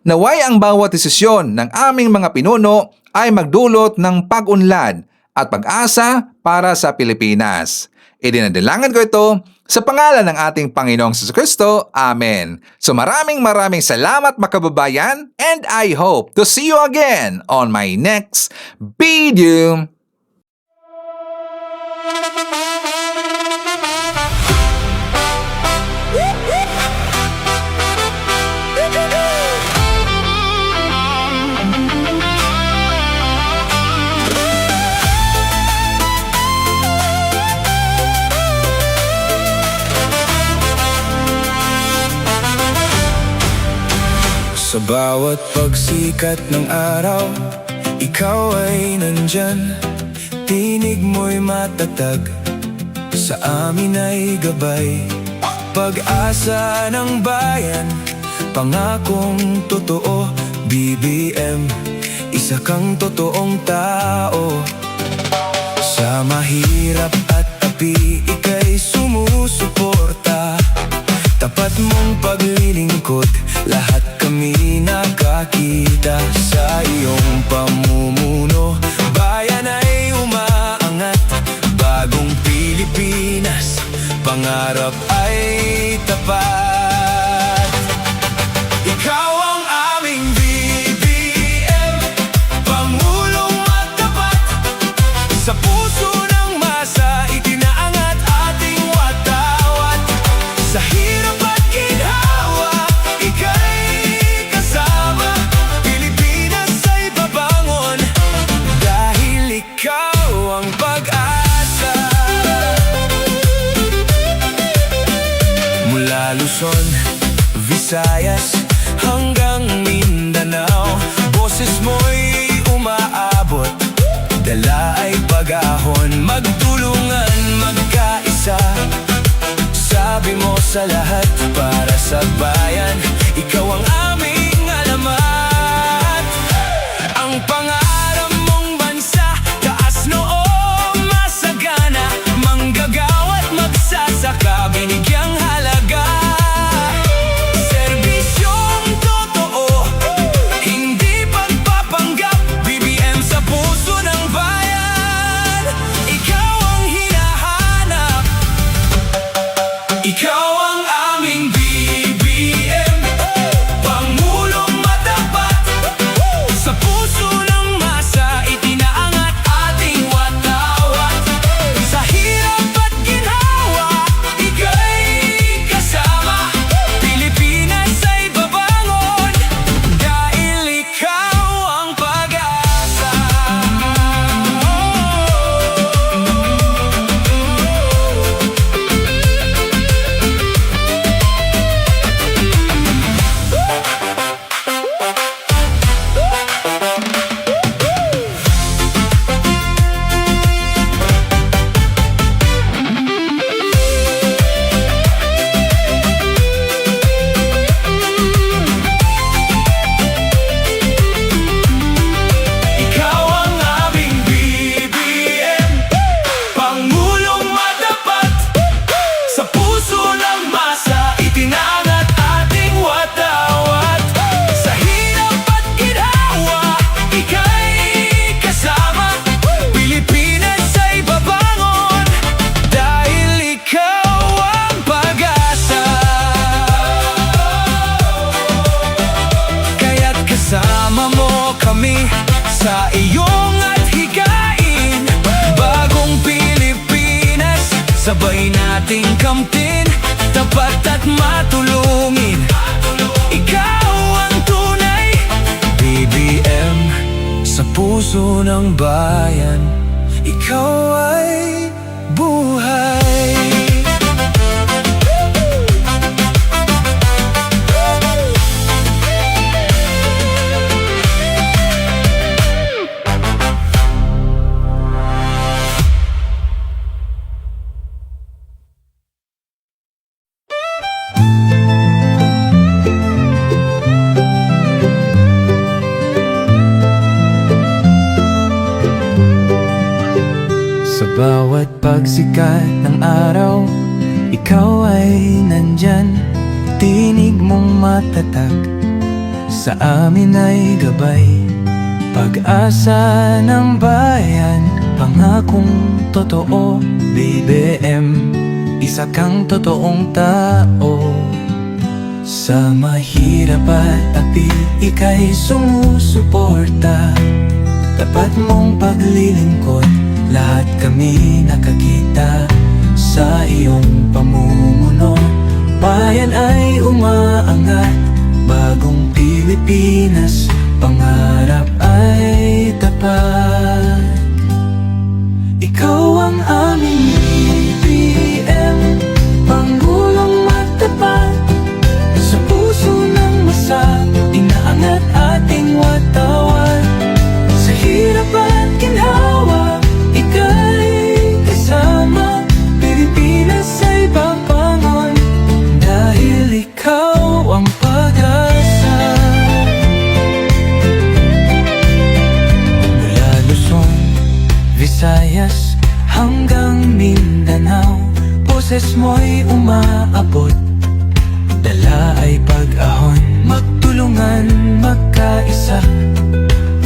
Naway ang bawat desisyon ng aming mga pinuno ay magdulot ng pag-unlad at pag-asa para sa Pilipinas. Idinadalangin ko ito sa pangalan ng ating Panginoong Jesucristo. Amen. So maraming salamat mga kababayan, and I hope to see you again on my next video. Sa bawat pagsikat ng araw, ikaw ay nandyan. Tinig mo'y matatag, sa amin ay gabay. Pag-asa ng bayan, pangakong totoo. BBM, isa kang totoong tao. Sa mahirap at api, ika'y sumusuporta. Tapat mong paglilingkod, lahat kami nakakita. Sa iyong pamumuno, bayan ay umaangat. Bagong Pilipinas, pangarap ay tapat. Ikaw ang aming BBM, Pangulong matapat. Sa puso ng masa, itinaangat ating watawat. Sa hirap at ginhawa, ika'y kasama. Pilipinas ay babangon, dahil ikaw ang pag-asa. Mula Luzon, Visayas, hanggang Mindanao, boses mo'y umaabot, dala ay pag-ahon. Magtulungan, magkaisa, sabi mo sa lahat, para sa bayan, ikaw ang aming alamat. Ang pangarap mong bansa, taas noo, masagana, manggagawa at magsasaka, binigyang halaga. Serbisyong totoo, hindi pagpapanggap. BBM sa puso ng bayan, ikaw ang hinahanap. Ikaw ang aming BBM, Pangulong matapat. gagamtin, tapat at matulungin. Ikaw ang tunay, BBM, sa puso ng bayan. Ikaw ay buhay. Sa bawat pagsikat ng araw, ikaw ay nandyan. Tinig mong matatag, sa amin ay gabay. Pag-asa ng bayan, pangakong totoo. BBM, isa kang totoong tao. Sa mahirap at api, ika'y sumusuporta. Tapat mong paglilingkod, lahat kami nakakita sa iyong pamumuno. Bayan ay umaangat, bagong Pilipinas, pangarap ay tapat. Ikaw ang aming BBM, Pangulong matapat. Sa puso ng masa, inaangat ating watawan. Sa hirap at ginhawa, ika'y kasama. Pilipinas ay papangon, dahil ikaw ang pag-asa. Mula Luzon, Visayas, hanggang Mindanao, boses mo'y umaabot, dala ay pag-ahon. Magtulungan, magkaisa,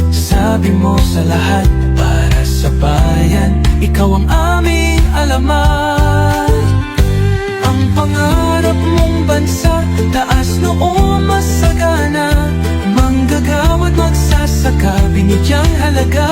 sabi mo sa lahat, para sa bayan, ikaw ang aming alamat. Ang pangarap mong bansa, taas noo masagana. Manggagawa't magsasaka, binigyang halaga